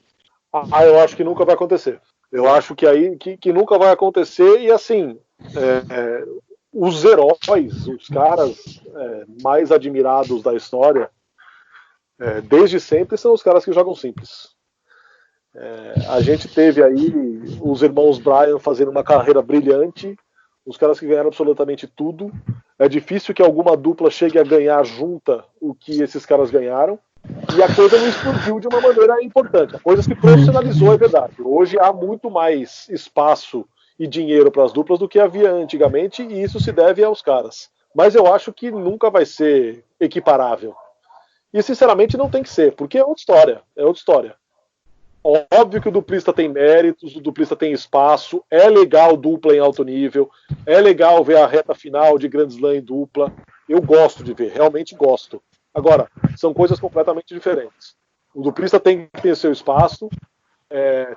Eu acho que nunca vai acontecer. Eu acho que nunca vai acontecer, e assim, os heróis, os caras mais admirados da história, desde sempre, são os caras que jogam simples. A gente teve aí os irmãos Bryan fazendo uma carreira brilhante, os caras que ganharam absolutamente tudo. É difícil que alguma dupla chegue a ganhar junta o que esses caras ganharam. E a coisa não explodiu de uma maneira importante. A coisa se profissionalizou, é verdade. Hoje há muito mais espaço e dinheiro para as duplas do que havia antigamente, e isso se deve aos caras. Mas eu acho que nunca vai ser equiparável. E sinceramente não tem que ser, porque é outra história. É outra história. Óbvio que o duplista tem méritos, o duplista tem espaço, é legal dupla em alto nível, é legal ver a reta final de Grand Slam em dupla. Eu gosto de ver, realmente gosto. Agora, são coisas completamente diferentes. O duplista tem que ter seu espaço,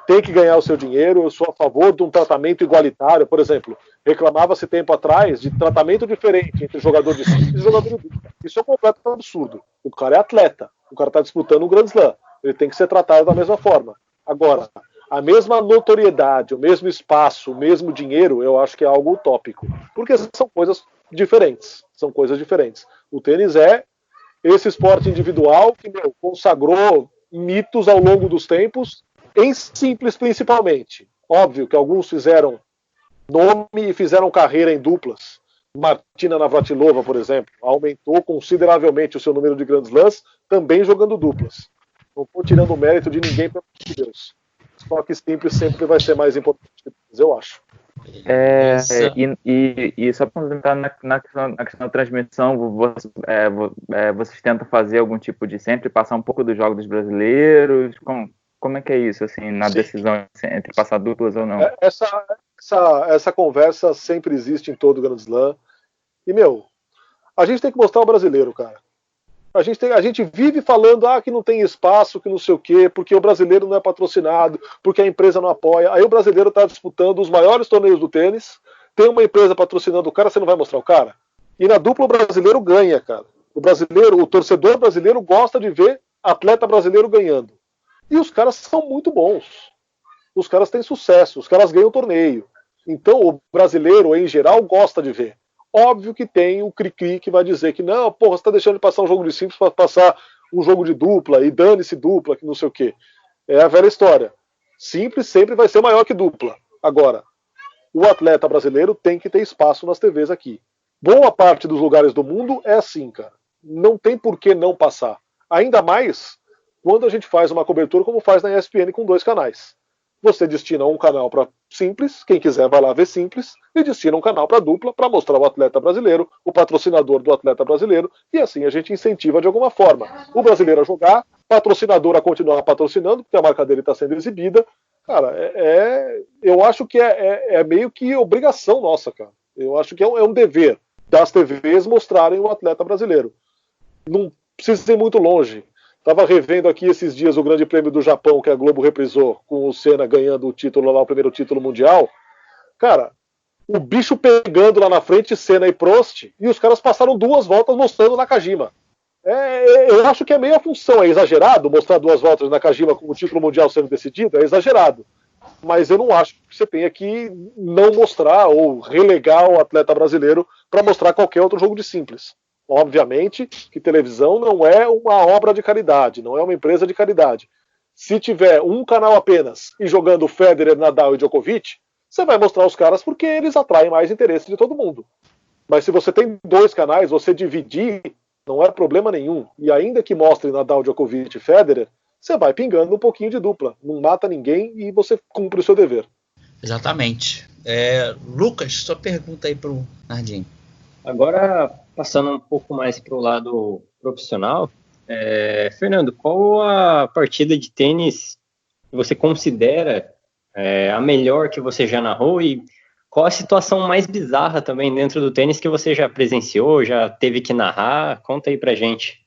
tem que ganhar o seu dinheiro. Eu sou a favor de um tratamento igualitário. Por exemplo, reclamava-se tempo atrás de tratamento diferente entre jogador de simples e jogador de dupla. Isso é um completo absurdo. O cara é atleta, o cara está disputando um Grand Slam. Ele tem que ser tratado da mesma forma. Agora, a mesma notoriedade, o mesmo espaço, o mesmo dinheiro, eu acho que é algo utópico. Porque são coisas diferentes. São coisas diferentes. O tênis é esse esporte individual que consagrou mitos ao longo dos tempos, em simples principalmente. Óbvio que alguns fizeram nome e fizeram carreira em duplas. Martina Navratilova, por exemplo, aumentou consideravelmente o seu número de Grand Slams, também jogando duplas. Não estou tirando o mérito de ninguém, pelo amor de Deus. Só que simples sempre vai ser mais importante que duplas, eu acho. E só para complementar na questão da transmissão, vocês tentam fazer algum tipo de sempre passar um pouco dos jogos dos brasileiros? Como é que é isso, assim, na decisão entre passar duplas ou não? Essa conversa sempre existe em todo o Grand Slam. E, a gente tem que mostrar o brasileiro, cara. A gente vive falando que não tem espaço, que não sei o quê, porque o brasileiro não é patrocinado, porque a empresa não apoia. Aí o brasileiro está disputando os maiores torneios do tênis, tem uma empresa patrocinando o cara, você não vai mostrar o cara? E na dupla o brasileiro ganha, cara. O torcedor brasileiro gosta de ver atleta brasileiro ganhando. E os caras são muito bons. Os caras têm sucesso, os caras ganham torneio. Então o brasileiro, em geral, gosta de ver. Óbvio que tem o cri-cri que vai dizer que não, você está deixando de passar um jogo de simples para passar um jogo de dupla, e dane-se dupla, que não sei o quê. É a velha história. Simples sempre vai ser maior que dupla. Agora, o atleta brasileiro tem que ter espaço nas TVs aqui. Boa parte dos lugares do mundo é assim, cara. Não tem por que não passar. Ainda mais quando a gente faz uma cobertura como faz na ESPN com 2 canais. Você destina um canal para simples, quem quiser vai lá ver simples, e destina um canal para dupla, para mostrar o atleta brasileiro, o patrocinador do atleta brasileiro, e assim a gente incentiva de alguma forma o brasileiro a jogar, patrocinador a continuar patrocinando, porque a marca dele está sendo exibida. Cara, eu acho que é meio que obrigação nossa, cara. Eu acho que é um dever das TVs mostrarem o atleta brasileiro. Não precisa ir muito longe. Estava revendo aqui esses dias o Grande Prêmio do Japão, que a Globo reprisou, com o Senna ganhando o título lá, o primeiro título mundial. Cara, o bicho pegando lá na frente, Senna e Prost, e os caras passaram 2 voltas mostrando Nakajima. Eu acho que é meio a função. É exagerado mostrar 2 voltas de Nakajima com o título mundial sendo decidido? É exagerado. Mas eu não acho que você tenha que não mostrar ou relegar o atleta brasileiro para mostrar qualquer outro jogo de simples. Obviamente que televisão não é uma obra de caridade, não é uma empresa de caridade. Se tiver um canal apenas e jogando Federer, Nadal e Djokovic, você vai mostrar os caras porque eles atraem mais interesse de todo mundo. Mas se você tem 2 canais, você dividir não é problema nenhum. E ainda que mostre Nadal, Djokovic e Federer, você vai pingando um pouquinho de dupla. Não mata ninguém e você cumpre o seu dever. Exatamente. Lucas, sua pergunta aí pro Nardini. Agora, passando um pouco mais para o lado profissional, Fernando, qual a partida de tênis que você considera a melhor que você já narrou e qual a situação mais bizarra também dentro do tênis que você já presenciou, já teve que narrar? Conta aí pra gente.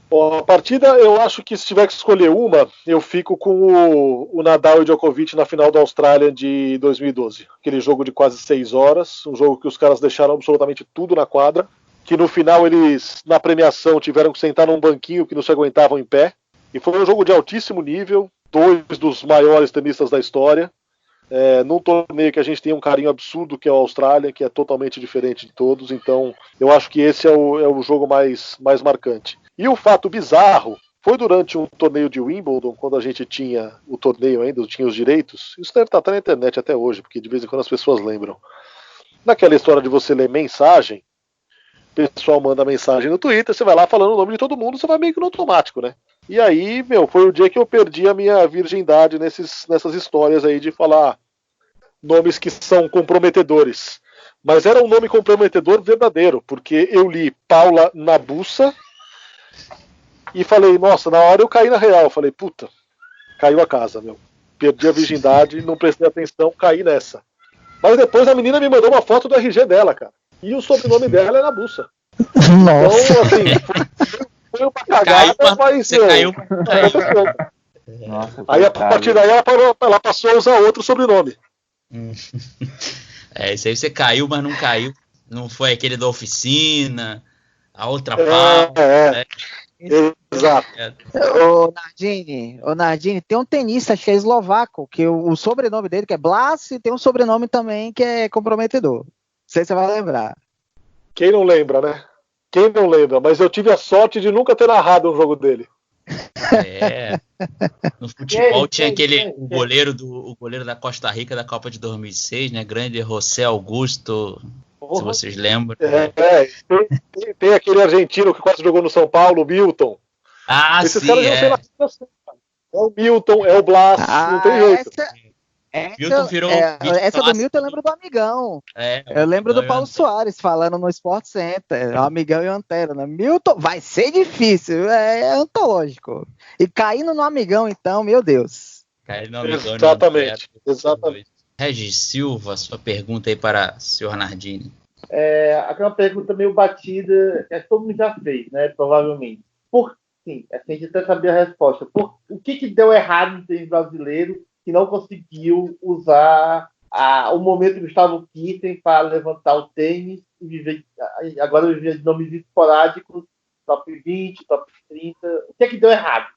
Bom, a partida, eu acho que se tiver que escolher uma, eu fico com o Nadal e Djokovic na final da Austrália de 2012. Aquele jogo de quase 6 horas, um jogo que os caras deixaram absolutamente tudo na quadra, que no final eles, na premiação, tiveram que sentar num banquinho que não se aguentavam em pé. E foi um jogo de altíssimo nível, 2 dos maiores tenistas da história. Num torneio que a gente tem um carinho absurdo, que é a Austrália, que é totalmente diferente de todos, então eu acho que esse é o jogo mais marcante. E o fato bizarro foi durante um torneio de Wimbledon, quando a gente tinha o torneio ainda, tinha os direitos, isso deve estar até na internet até hoje, porque de vez em quando as pessoas lembram. Naquela história de você ler mensagem, o pessoal manda mensagem no Twitter, você vai lá falando o nome de todo mundo, você vai meio que no automático, né? E aí, foi o dia que eu perdi a minha virgindade nessas histórias aí de falar nomes que são comprometedores. Mas era um nome comprometedor verdadeiro, porque eu li Paula Nabussa e falei, nossa, na hora eu caí na real. Eu falei, puta, caiu a casa, perdi a virgindade, não prestei atenção, caí nessa. Mas depois a menina me mandou uma foto do RG dela, cara. E o sobrenome dela é Nabussa. Nossa. Então, assim, foi uma cagada, mas você caiu. Nossa, aí a partir daí ela passou a usar outro sobrenome. Isso aí você caiu, mas não caiu. Não foi aquele da oficina, a outra parte. Exato. Ô Nardini, tem um tenista, acho que é eslovaco, que o sobrenome dele que é Blas e tem um sobrenome também que é comprometedor. Não sei se você vai lembrar. Quem não lembra, né? Quem não lembra? Mas eu tive a sorte de nunca ter narrado um jogo dele. No futebol tinha o goleiro da Costa Rica da Copa de 2006, né? Grande José Augusto, se vocês lembram. Tem aquele argentino que quase jogou no São Paulo, o Milton. Esses caras não têm assim, é o Milton, é o Blas, não tem jeito. Essa do Milton eu lembro do Amigão. Eu lembro do Paulo Soares falando no Sport Center. O Amigão e o Antero, né? Milton, vai ser difícil, é antológico. E caindo no Amigão, então, meu Deus. Caindo no Amigão. Exatamente. Regis Silva, sua pergunta aí para o senhor Nardini. Aquela pergunta meio batida, todo mundo já fez, né? Provavelmente. Sim, a gente até sabia a resposta. O que deu errado no tênis brasileiro que não conseguiu usar o momento do Gustavo Kirten para levantar o tênis e agora viver de nomes esporádicos, top 20, top 30. O que deu errado?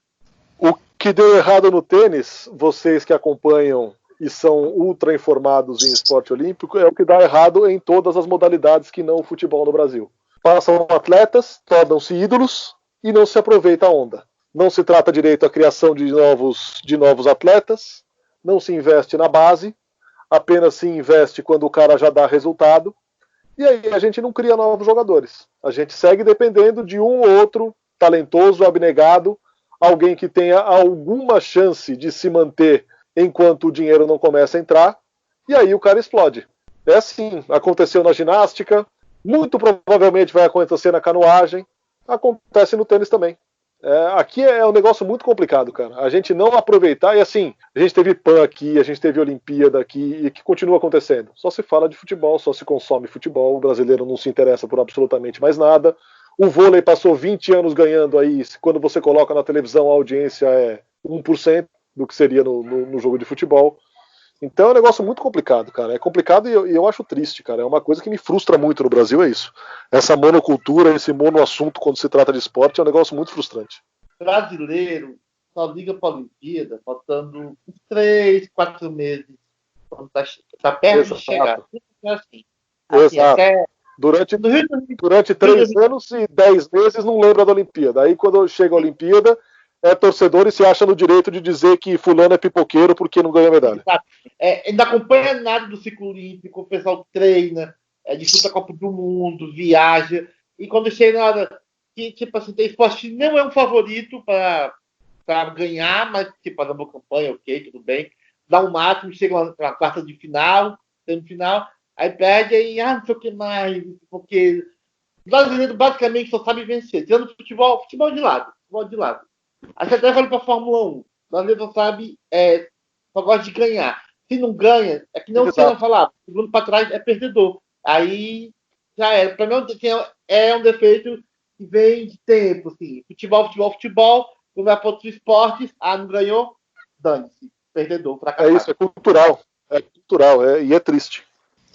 O que deu errado no tênis, vocês que acompanham e são ultra informados em esporte olímpico, é o que dá errado em todas as modalidades que não o futebol no Brasil. Passam atletas, tornam-se ídolos e não se aproveita a onda. Não se trata direito a criação de novos atletas, não se investe na base, apenas se investe quando o cara já dá resultado, e aí a gente não cria novos jogadores. A gente segue dependendo de um ou outro talentoso, abnegado, alguém que tenha alguma chance de se manter enquanto o dinheiro não começa a entrar, e aí o cara explode. É assim, aconteceu na ginástica, muito provavelmente vai acontecer na canoagem, acontece no tênis também. Aqui é um negócio muito complicado, cara. A gente não aproveitar, e assim, a gente teve PAN aqui, a gente teve Olimpíada aqui, e que continua acontecendo. Só se fala de futebol, só se consome futebol, o brasileiro não se interessa por absolutamente mais nada. O vôlei passou 20 anos ganhando aí, quando você coloca na televisão a audiência é 1% do que seria no jogo de futebol. Então é um negócio muito complicado, cara. É complicado e eu acho triste, cara. É uma coisa que me frustra muito no Brasil, é isso. Essa monocultura, esse monoassunto quando se trata de esporte é um negócio muito frustrante. Brasileiro só liga para a Olimpíada faltando 3, 4 meses. Quando tá perto de chegar. Assim, exato. Durante 3 anos e 10 meses não lembra da Olimpíada. Aí quando chega a Olimpíada, é torcedor e se acha no direito de dizer que fulano é pipoqueiro porque não ganhou medalha. Ainda acompanha nada do ciclo olímpico, o pessoal treina, disputa a Copa do Mundo, viaja, e quando chega na hora que, tipo assim, tem esporte que não é um favorito para ganhar, mas tipo, faz uma boa campanha, ok, tudo bem, dá um máximo, chega na quarta de final, semifinal, aí perde e não sei o que mais, porque o brasileiro basicamente só sabe vencer, tirando futebol de lado. Acho até vale para a Fórmula 1. O brasileiro só sabe, só gosta de ganhar. Se não ganha, é que não o Senna falava, segundo para trás é perdedor. Aí já era. Para mim é um defeito que vem de tempo, assim. Futebol, quando vai para outros esportes, não ganhou, dane-se, perdedor, fracassado. É isso, é cultural, e é triste.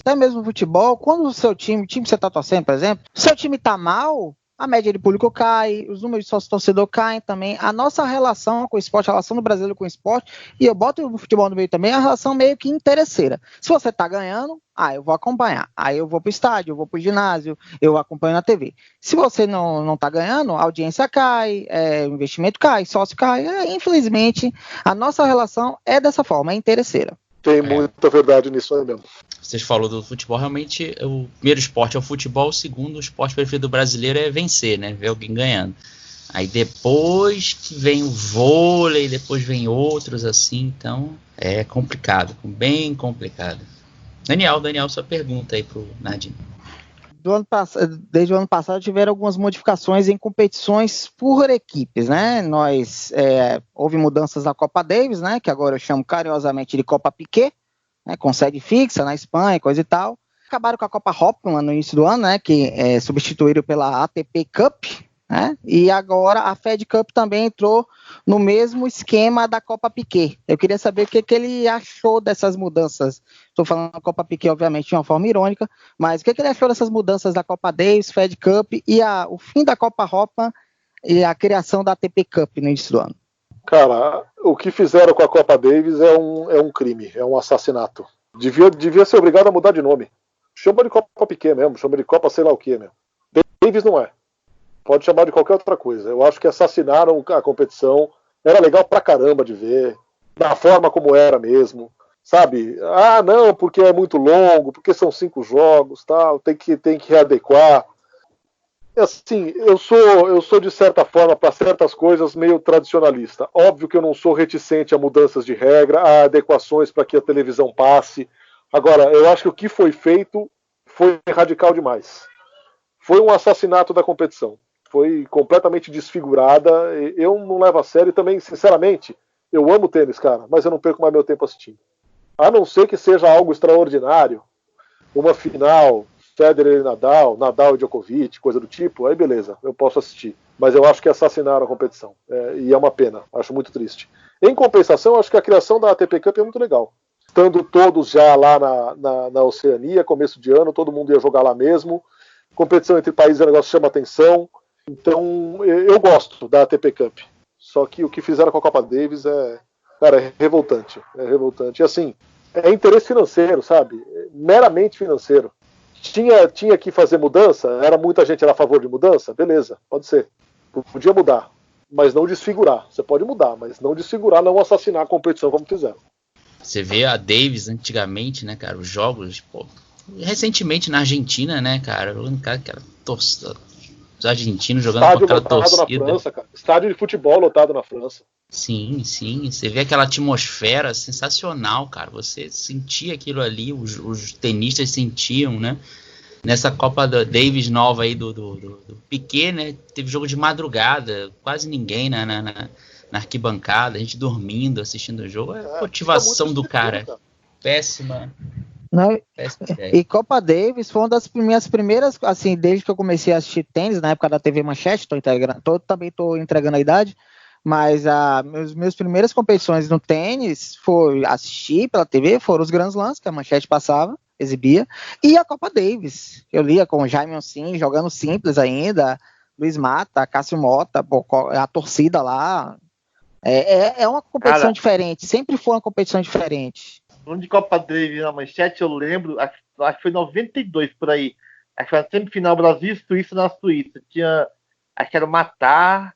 Até mesmo no futebol, quando o seu time que você está torcendo, por exemplo, se o seu time está mal, a média de público cai, os números de sócio-torcedor caem também. A nossa relação com o esporte, a relação do brasileiro com o esporte, e eu boto o futebol no meio também, é a relação meio que interesseira. Se você tá ganhando, eu vou acompanhar. Aí eu vou pro estádio, eu vou pro ginásio, eu acompanho na TV. Se você não tá ganhando, a audiência cai, o investimento cai, sócio cai. Infelizmente, a nossa relação é dessa forma, é interesseira. Tem muita verdade nisso aí mesmo. Vocês falaram do futebol, realmente o primeiro esporte é o futebol, o segundo esporte preferido do brasileiro é vencer, né? Ver alguém ganhando. Aí depois que vem o vôlei, depois vem outros assim, então é complicado, bem complicado. Daniel, sua pergunta aí pro Nardim. Desde o ano passado tiveram algumas modificações em competições por equipes, né? Houve mudanças na Copa Davis, né? Que agora eu chamo carinhosamente de Copa Piquet, né, com sede fixa na Espanha, coisa e tal. Acabaram com a Copa Hopman no início do ano, né, que substituíram pela ATP Cup, né, e agora a Fed Cup também entrou no mesmo esquema da Copa Piquet. Eu queria saber o que ele achou dessas mudanças. Estou falando da Copa Piquet, obviamente, de uma forma irônica, mas o que ele achou dessas mudanças da Copa Davis, Fed Cup e o fim da Copa Hopman e a criação da ATP Cup no início do ano? Cara, o que fizeram com a Copa Davis é um crime, é um assassinato. Devia ser obrigado a mudar de nome. Chama de Copa Piquet mesmo, chama de Copa sei lá o que mesmo. Davis não é. Pode chamar de qualquer outra coisa. Eu acho que assassinaram a competição. Era legal pra caramba de ver, da forma como era mesmo. Sabe? Não, porque é muito longo, porque são 5 jogos, tal, tem que readequar. Assim, eu sou de certa forma, para certas coisas, meio tradicionalista. Óbvio que eu não sou reticente a mudanças de regra, a adequações para que a televisão passe. Agora, eu acho que o que foi feito foi radical demais. Foi um assassinato da competição. Foi completamente desfigurada. Eu não levo a sério e também, sinceramente, eu amo tênis, cara, mas eu não perco mais meu tempo assistindo. A não ser que seja algo extraordinário, uma final, Federer e Nadal e Djokovic, coisa do tipo, aí beleza, eu posso assistir. Mas eu acho que assassinaram a competição. E é uma pena, acho muito triste. Em compensação, acho que a criação da ATP Cup é muito legal. Estando todos já lá na Oceania, começo de ano, todo mundo ia jogar lá mesmo. Competição entre países é um negócio que chama atenção. Então, eu gosto da ATP Cup. Só que o que fizeram com a Copa Davis é revoltante. É revoltante. E assim, é interesse financeiro, sabe? Meramente financeiro. Tinha que fazer mudança? Muita gente era a favor de mudança? Beleza, pode ser. Podia mudar, mas não desfigurar. Você pode mudar, mas não desfigurar, não assassinar a competição como fizeram. Você vê a Davis antigamente, né, cara, os jogos, recentemente na Argentina, né, cara, os argentinos jogando estádio com aquela torcida. Na França, cara. Estádio de futebol lotado na França. Sim, você vê aquela atmosfera sensacional, cara, você sentia aquilo ali, os tenistas sentiam, né, nessa Copa da Davis nova aí do Piquet, né, teve jogo de madrugada, quase ninguém na arquibancada, a gente dormindo, assistindo o jogo, a motivação do cara, péssima. Não, e Copa Davis foi uma das minhas primeiras, assim, desde que eu comecei a assistir tênis, na época da TV Manchete, também estou entregando a idade, mas minhas primeiras competições no tênis foi assistir pela TV, foram os Grand Slams, que a Manchete passava, exibia, e a Copa Davis, eu lia com o Jaime Oncin, jogando simples ainda, Luiz Mata, Cássio Mota, a torcida lá, é uma competição diferente, sempre foi uma competição diferente. Falando de Copa Davis na Manchete, eu lembro, acho que foi 92 por aí. Acho que foi a semifinal Brasil e Suíça na Suíça. Tinha, acho que era o Matar,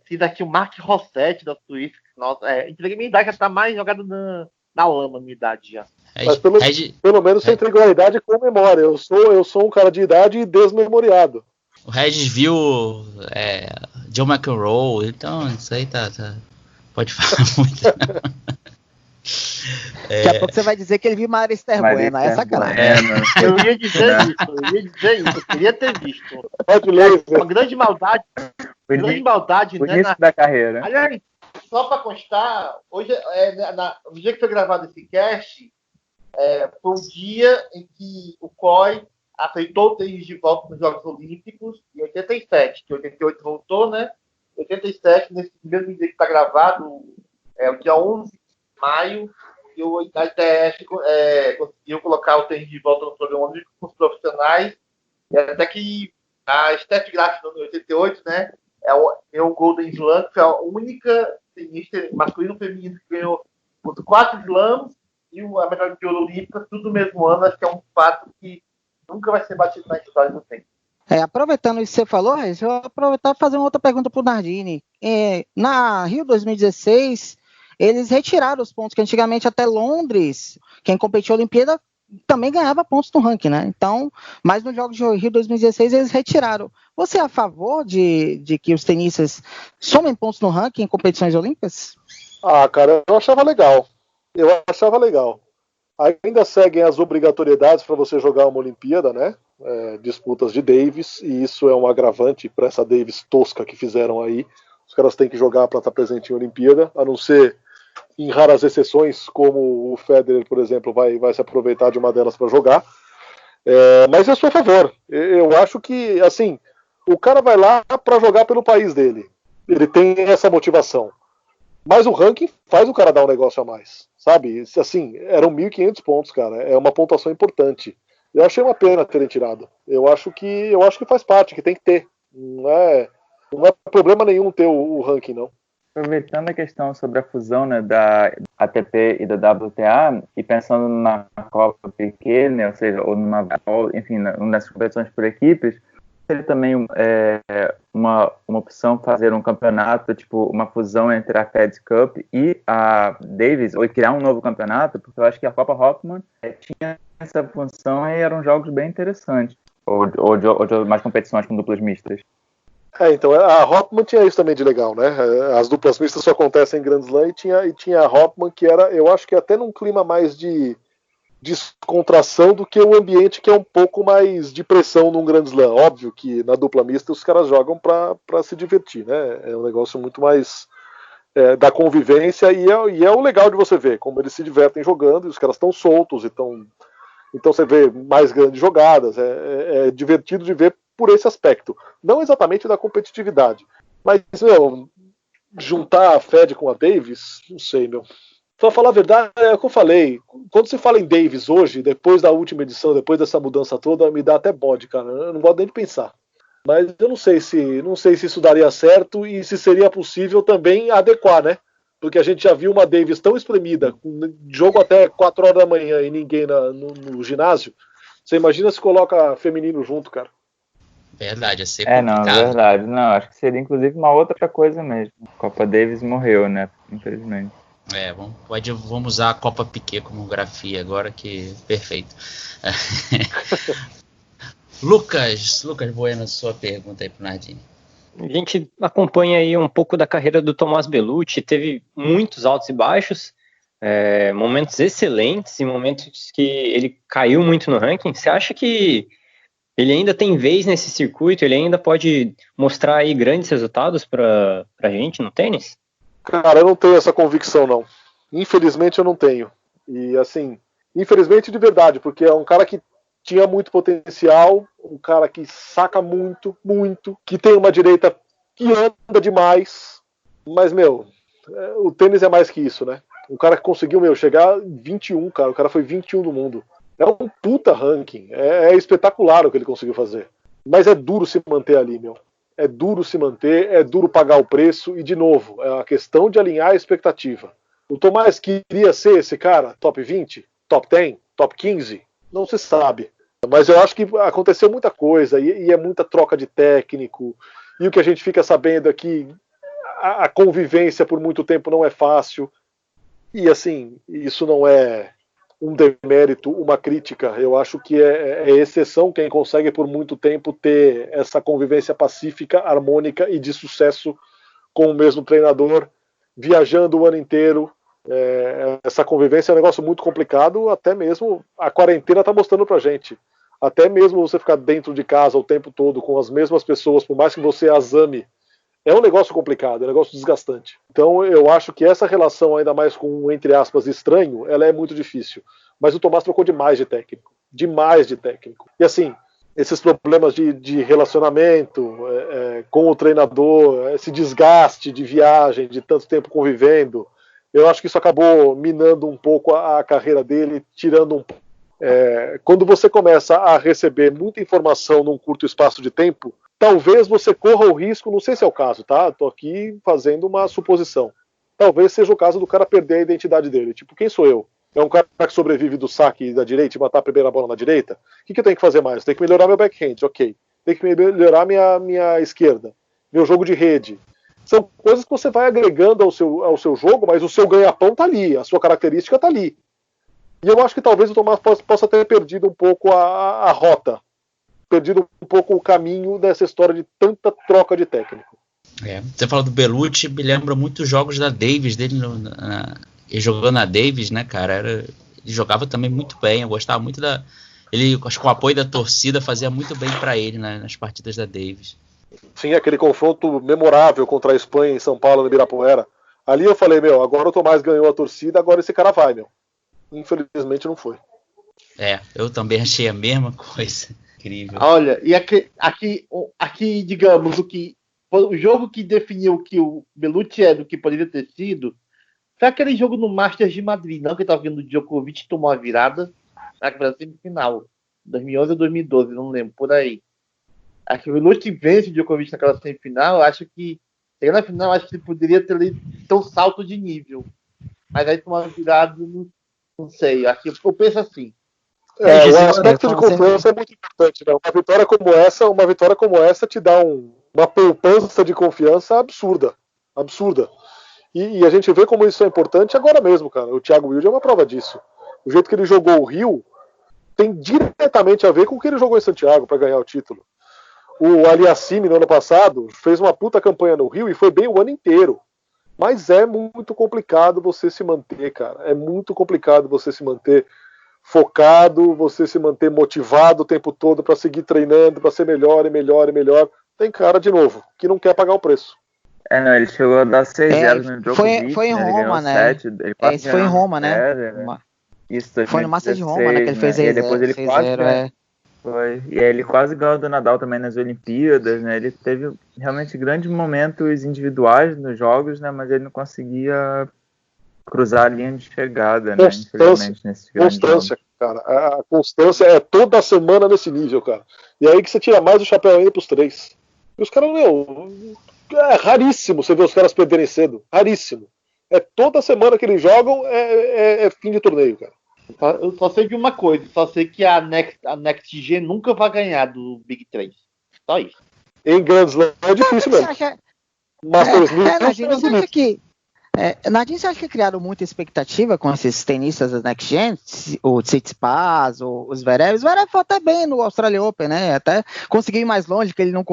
Fiz aqui o Mark Rossetti da Suíça. Nossa, minha idade já tá mais jogada na lama, minha idade já. Mas pelo menos você entregou a idade com memória. Eu sou um cara de idade desmemoriado. O Regis viu John McEnroe, então isso aí tá. Pode falar muito. Daqui a pouco você vai dizer que ele viu Marister Bueno, é sacanagem. Eu ia dizer isso, eu queria ter visto. Uma grande maldade. O início da carreira. Aliás, só para constar, hoje, no dia que foi gravado esse cast, foi o dia em que o COI aceitou o tênis de volta nos Jogos Olímpicos, em 87, que 88 voltou, né? 87, nesse mesmo dia que está gravado, o dia 11 de maio, e o ITF conseguiu colocar o tênis de volta no programa olímpico com os profissionais, e até que a Steph Graf, em 88, né? Ganhou o Golden Slam, que foi a única tenista masculino e feminino que ganhou os 4 slams e a medalha de ouro olímpica, tudo no mesmo ano. Acho que é um fato que nunca vai ser batido na história do tempo. Aproveitando isso que você falou, eu vou aproveitar e fazer uma outra pergunta para o Nardini. Na Rio 2016, eles retiraram os pontos, que antigamente até Londres, quem competia na Olimpíada, também ganhava pontos no ranking, né? Então, mas nos Jogos de Rio 2016 eles retiraram. Você é a favor de que os tenistas somem pontos no ranking em competições olímpicas? Cara, eu achava legal. Ainda seguem as obrigatoriedades para você jogar uma Olimpíada, né? Disputas de Davis, e isso é um agravante para essa Davis tosca que fizeram aí. Os caras têm que jogar para estar presente em Olimpíada, a não ser em raras exceções, como o Federer, por exemplo, vai se aproveitar de uma delas para jogar. Mas eu sou a favor. Eu acho que, assim, o cara vai lá para jogar pelo país dele. Ele tem essa motivação. Mas o ranking faz o cara dar um negócio a mais, sabe? Assim, eram 1.500 pontos, cara. É uma pontuação importante. Eu achei uma pena terem tirado. Eu acho que faz parte, que tem que ter. Não é problema nenhum ter o ranking, não. Aproveitando a questão sobre a fusão, né, da ATP e da WTA, e pensando na Copa Piquet, né, ou seja, ou enfim, nas competições por equipes, seria também uma opção fazer um campeonato, tipo uma fusão entre a Fed Cup e a Davis, ou criar um novo campeonato, porque eu acho que a Copa Hoffman tinha essa função e eram jogos bem interessantes, ou de mais competições com duplas mistas. Então a Hopman tinha isso também de legal, né? As duplas mistas só acontecem em Grand Slam, e tinha a Hopman, que era, eu acho que até num clima mais de descontração do que o ambiente que é um pouco mais de pressão num Grand Slam. Óbvio que na dupla mista os caras jogam para se divertir, né? É um negócio muito mais da convivência, e é o legal de você ver como eles se divertem jogando, e os caras estão soltos, então você vê mais grandes jogadas, é divertido de ver por esse aspecto, não exatamente da competitividade, mas, juntar a Fed com a Davis, não sei, Pra falar a verdade, é o que eu falei, quando se fala em Davis hoje, depois da última edição, depois dessa mudança toda, me dá até bode, cara, eu não gosto nem de pensar. Mas eu não sei se isso daria certo e se seria possível também adequar, né? Porque a gente já viu uma Davis tão espremida, com jogo até 4 horas da manhã e ninguém no ginásio. Você imagina se coloca feminino junto, cara. Verdade, ia ser complicado. Não, verdade. Não, acho que seria inclusive uma outra coisa mesmo. A Copa Davis morreu, né? Infelizmente. Vamos usar a Copa Piquet como grafia agora, que perfeito. Lucas Bueno, sua pergunta aí pro Nardini. A gente acompanha aí um pouco da carreira do Tomás Bellucci, teve muitos altos e baixos, momentos excelentes e momentos que ele caiu muito no ranking. Você acha que ele ainda tem vez nesse circuito? Ele ainda pode mostrar aí grandes resultados pra gente no tênis? Cara, eu não tenho essa convicção, não. Infelizmente eu não tenho. E assim, infelizmente de verdade, porque é um cara que tinha muito potencial, um cara que saca muito, que tem uma direita que anda demais, mas, o tênis é mais que isso, né? Um cara que conseguiu, chegar 21, cara, o cara foi 21 do mundo. É um puta ranking, é espetacular o que ele conseguiu fazer. Mas é duro se manter ali, É duro se manter, é duro pagar o preço, e de novo, é uma questão de alinhar a expectativa. O Tomás queria ser esse cara, top 20, top 10, top 15, não se sabe. Mas eu acho que aconteceu muita coisa, e é muita troca de técnico, e o que a gente fica sabendo é que a convivência por muito tempo não é fácil. E assim, isso não é um demérito, uma crítica. Eu acho que é exceção quem consegue por muito tempo ter essa convivência pacífica, harmônica e de sucesso com o mesmo treinador, viajando o ano inteiro. Essa convivência é um negócio muito complicado, até mesmo a quarentena está mostrando pra gente. Até mesmo você ficar dentro de casa o tempo todo com as mesmas pessoas, por mais que você as ame, é um negócio complicado, é um negócio desgastante. Então eu acho que essa relação, ainda mais com um, entre aspas, estranho, ela é muito difícil. Mas o Tomás trocou demais de técnico. Demais de técnico. E assim, esses problemas de relacionamento com o treinador, esse desgaste de viagem, de tanto tempo convivendo, eu acho que isso acabou minando um pouco a carreira dele, tirando um pouco. Quando você começa a receber muita informação num curto espaço de tempo, talvez você corra o risco, não sei se é o caso, tá? Tô aqui fazendo uma suposição. Talvez seja o caso do cara perder a identidade dele. Tipo, quem sou eu? É um cara que sobrevive do saque da direita e matar a primeira bola na direita? O que eu tenho que fazer mais? Tenho que melhorar meu backhand, ok. Tenho que melhorar minha esquerda, meu jogo de rede. São coisas que você vai agregando ao seu jogo, mas o seu ganha-pão tá ali, a sua característica tá ali. E eu acho que talvez o Tomás possa ter perdido um pouco a rota, perdido um pouco o caminho dessa história de tanta troca de técnico. Você fala do Bellucci, me lembra muito os jogos da Davis, dele ele jogando na Davis, né, cara? Ele jogava também muito bem, eu gostava muito ele, acho que com o apoio da torcida, fazia muito bem para ele, né, nas partidas da Davis. Sim, aquele confronto memorável contra a Espanha em São Paulo, no Ibirapuera. Ali eu falei, agora o Tomás ganhou a torcida, agora esse cara vai, Infelizmente não foi. Eu também achei a mesma coisa. Incrível. Olha, e aqui digamos, o jogo que definiu que o Bellucci é do que poderia ter sido foi aquele jogo no Masters de Madrid, não, que eu tava vendo o Djokovic tomou a virada na semifinal, 2011 ou 2012, não lembro, por aí. Acho que o Bellucci vence o Djokovic naquela semifinal, acho que chegando na final, acho que ele poderia ter um salto de nível, mas aí tomou a virada, não sei, acho que eu penso assim. O aspecto de confiança é muito importante, né? Uma vitória como essa te dá uma poupança de confiança absurda. E a gente vê como isso é importante agora mesmo, cara. O Thiago Wilde é uma prova disso. O jeito que ele jogou o Rio tem diretamente a ver com o que ele jogou em Santiago para ganhar o título. O Aliassime, no ano passado, fez uma puta campanha no Rio e foi bem o ano inteiro. Mas é muito complicado você se manter, cara. É muito complicado você se manter focado, você se manter motivado o tempo todo para seguir treinando, para ser melhor e melhor e melhor. Tem cara, de novo, que não quer pagar o preço. Ele chegou a dar 6-0 no Djokovic. Foi em Roma, né? Isso foi em Roma, né? Isso, foi no Master de Roma, né? Que ele fez 6-0. E depois ele quase foi. E aí ele quase ganhou do Nadal também nas Olimpíadas, né? Ele teve realmente grandes momentos individuais nos jogos, né? Mas ele não conseguia cruzar a linha de chegada, né? Infelizmente, nesse constância, cara. A constância é toda semana nesse nível, cara. E aí que você tira mais o chapéu ainda pros três. E os caras, é raríssimo você ver os caras perderem cedo. Raríssimo. É toda semana que eles jogam, é fim de torneio, cara. Eu só sei de uma coisa, só sei que a Next G nunca vai ganhar do Big 3. Só isso. Em Grand Slam é difícil mesmo. Masters Nadine, você acha que criaram muita expectativa com esses tenistas da Next Gen? O Tsitsipas, os Zverev. O Zverev foi até bem no Australian Open, né? Até conseguiu ir mais longe, que ele não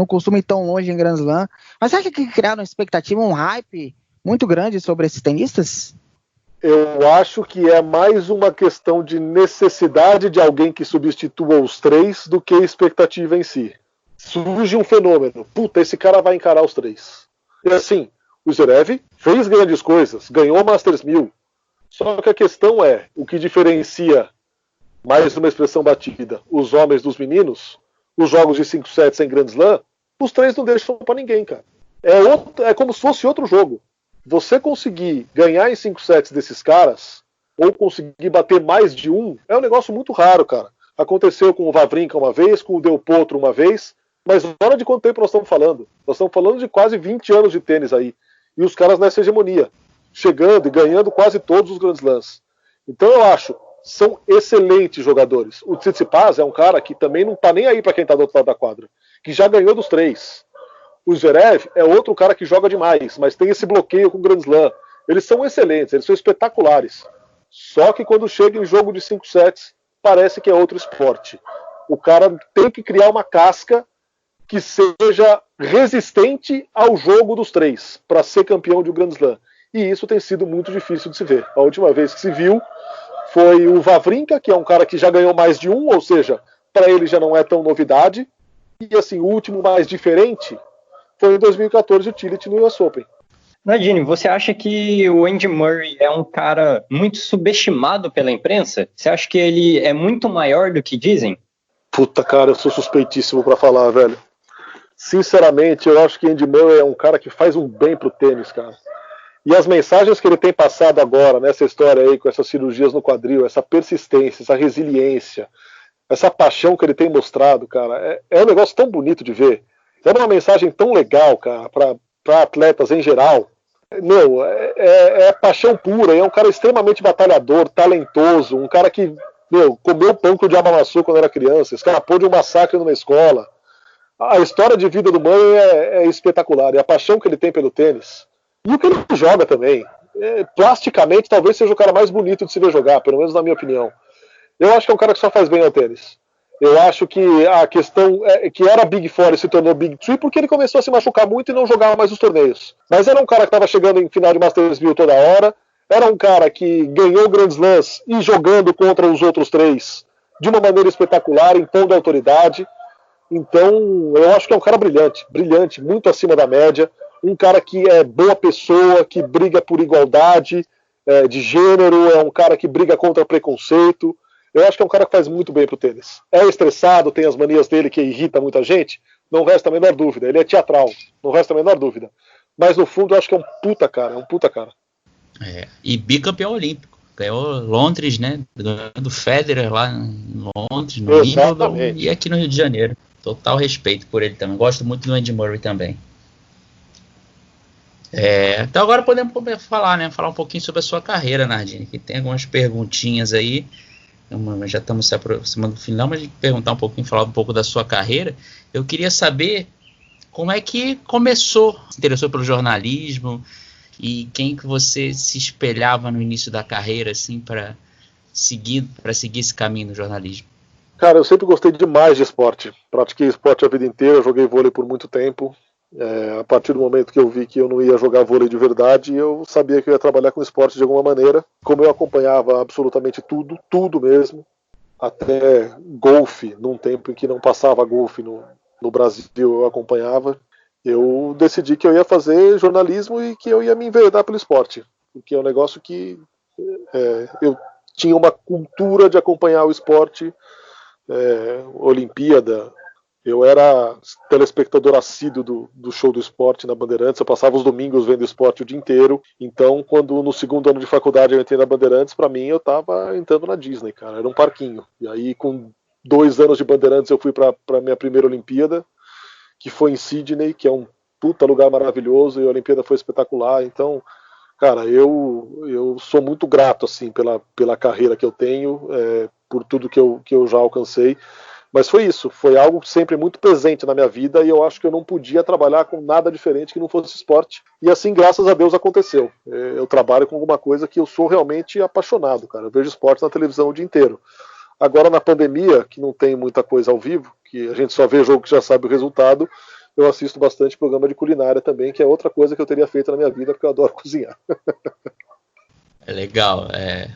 costuma ir tão longe em Grand Slam. Mas você acha que criaram expectativa, um hype muito grande sobre esses tenistas? Eu acho que é mais uma questão de necessidade de alguém que substitua os três do que expectativa em si. Surge um fenômeno. Puta, esse cara vai encarar os três. E assim, o Zverev fez grandes coisas, ganhou Masters 1000. Só que a questão é, o que diferencia, mais uma expressão batida, os homens dos meninos, os jogos de 5 sets em Grand Slam, os três não deixam pra ninguém, cara. É como se fosse outro jogo. Você conseguir ganhar em 5 sets desses caras, ou conseguir bater mais de um, é um negócio muito raro, cara. Aconteceu com o Wawrinka uma vez, com o Del Potro uma vez, mas olha de quanto tempo nós estamos falando. Nós estamos falando de quase 20 anos de tênis aí. E os caras nessa hegemonia, chegando e ganhando quase todos os Grand Slams. Então eu acho, são excelentes jogadores. O Tsitsipas é um cara que também não está nem aí para quem está do outro lado da quadra, que já ganhou dos três. O Zverev é outro cara que joga demais, mas tem esse bloqueio com o Grand Slam. Eles são excelentes, eles são espetaculares. Só que quando chega em jogo de 5 sets, parece que é outro esporte. O cara tem que criar uma casca que seja resistente ao jogo dos 3, para ser campeão de um Grand Slam. E isso tem sido muito difícil de se ver. A última vez que se viu foi o Wawrinka, que é um cara que já ganhou mais de um, ou seja, para ele já não é tão novidade. E assim, o último mais diferente foi em 2014 o Tillich no US Open. Nadine, você acha que o Andy Murray é um cara muito subestimado pela imprensa? Você acha que ele é muito maior do que dizem? Puta, cara, eu sou suspeitíssimo pra falar, velho. Sinceramente, eu acho que Andy Murray é um cara que faz um bem pro tênis, cara. E as mensagens que ele tem passado agora, nessa história aí, com essas cirurgias no quadril, essa persistência, essa resiliência, essa paixão que ele tem mostrado, cara, é um negócio tão bonito de ver. É uma mensagem tão legal, cara, para atletas em geral. Meu, é paixão pura, é um cara extremamente batalhador, talentoso, um cara que, meu, comeu pão que o diabo amassou quando era criança, escapou de um massacre numa escola. A história de vida do Murray é espetacular, e a paixão que ele tem pelo tênis. E o que ele joga também. Plasticamente, talvez seja o cara mais bonito de se ver jogar, pelo menos na minha opinião. Eu acho que é um cara que só faz bem ao tênis. Eu acho que a questão é que era Big Four e se tornou Big Three porque ele começou a se machucar muito e não jogava mais os torneios. Mas era um cara que estava chegando em final de Masters 1000 toda hora, era um cara que ganhou Grand Slams e jogando contra os outros 3 de uma maneira espetacular, impondo autoridade. Então, eu acho que é um cara brilhante, brilhante, muito acima da média, um cara que é boa pessoa, que briga por igualdade de gênero, é um cara que briga contra preconceito. Eu acho que é um cara que faz muito bem pro tênis. É estressado, tem as manias dele que irrita muita gente, não resta a menor dúvida. Ele é teatral, não resta a menor dúvida. Mas no fundo eu acho que é um puta cara, E bicampeão olímpico. Ganhou Londres, né? Do Federer lá em Londres, no Wimbledon e aqui no Rio de Janeiro. Total respeito por ele também. Gosto muito do Andy Murray também. Então agora podemos falar, né? Falar um pouquinho sobre a sua carreira, Nardini, que tem algumas perguntinhas aí. Já estamos se aproximando do final, mas perguntar um pouquinho, falar um pouco da sua carreira. Eu queria saber como é que começou, se interessou pelo jornalismo e quem que você se espelhava no início da carreira, assim, para seguir esse caminho no jornalismo. Cara, eu sempre gostei demais de esporte. Pratiquei esporte a vida inteira, joguei vôlei por muito tempo. A partir do momento que eu vi que eu não ia jogar vôlei de verdade, eu sabia que eu ia trabalhar com esporte de alguma maneira. Como eu acompanhava absolutamente tudo mesmo, até golfe, num tempo em que não passava golfe no Brasil, eu acompanhava. Eu decidi que eu ia fazer jornalismo e que eu ia me enveredar pelo esporte, porque é um negócio que eu tinha uma cultura de acompanhar o esporte, Olimpíada. Eu era telespectador assíduo do show do esporte na Bandeirantes, eu passava os domingos vendo esporte o dia inteiro, então quando no segundo ano de faculdade eu entrei na Bandeirantes, pra mim eu tava entrando na Disney, cara, era um parquinho. E aí com 2 anos de Bandeirantes eu fui pra minha primeira Olimpíada, que foi em Sydney, que é um puta lugar maravilhoso, e a Olimpíada foi espetacular. Então, cara, eu sou muito grato assim pela carreira que eu tenho, por tudo que eu já alcancei. Mas foi isso, foi algo sempre muito presente na minha vida e eu acho que eu não podia trabalhar com nada diferente que não fosse esporte. E assim, graças a Deus, aconteceu. Eu trabalho com alguma coisa que eu sou realmente apaixonado, cara. Eu vejo esporte na televisão o dia inteiro. Agora, na pandemia, que não tem muita coisa ao vivo, que a gente só vê jogo que já sabe o resultado, eu assisto bastante programa de culinária também, que é outra coisa que eu teria feito na minha vida, porque eu adoro cozinhar. É legal, é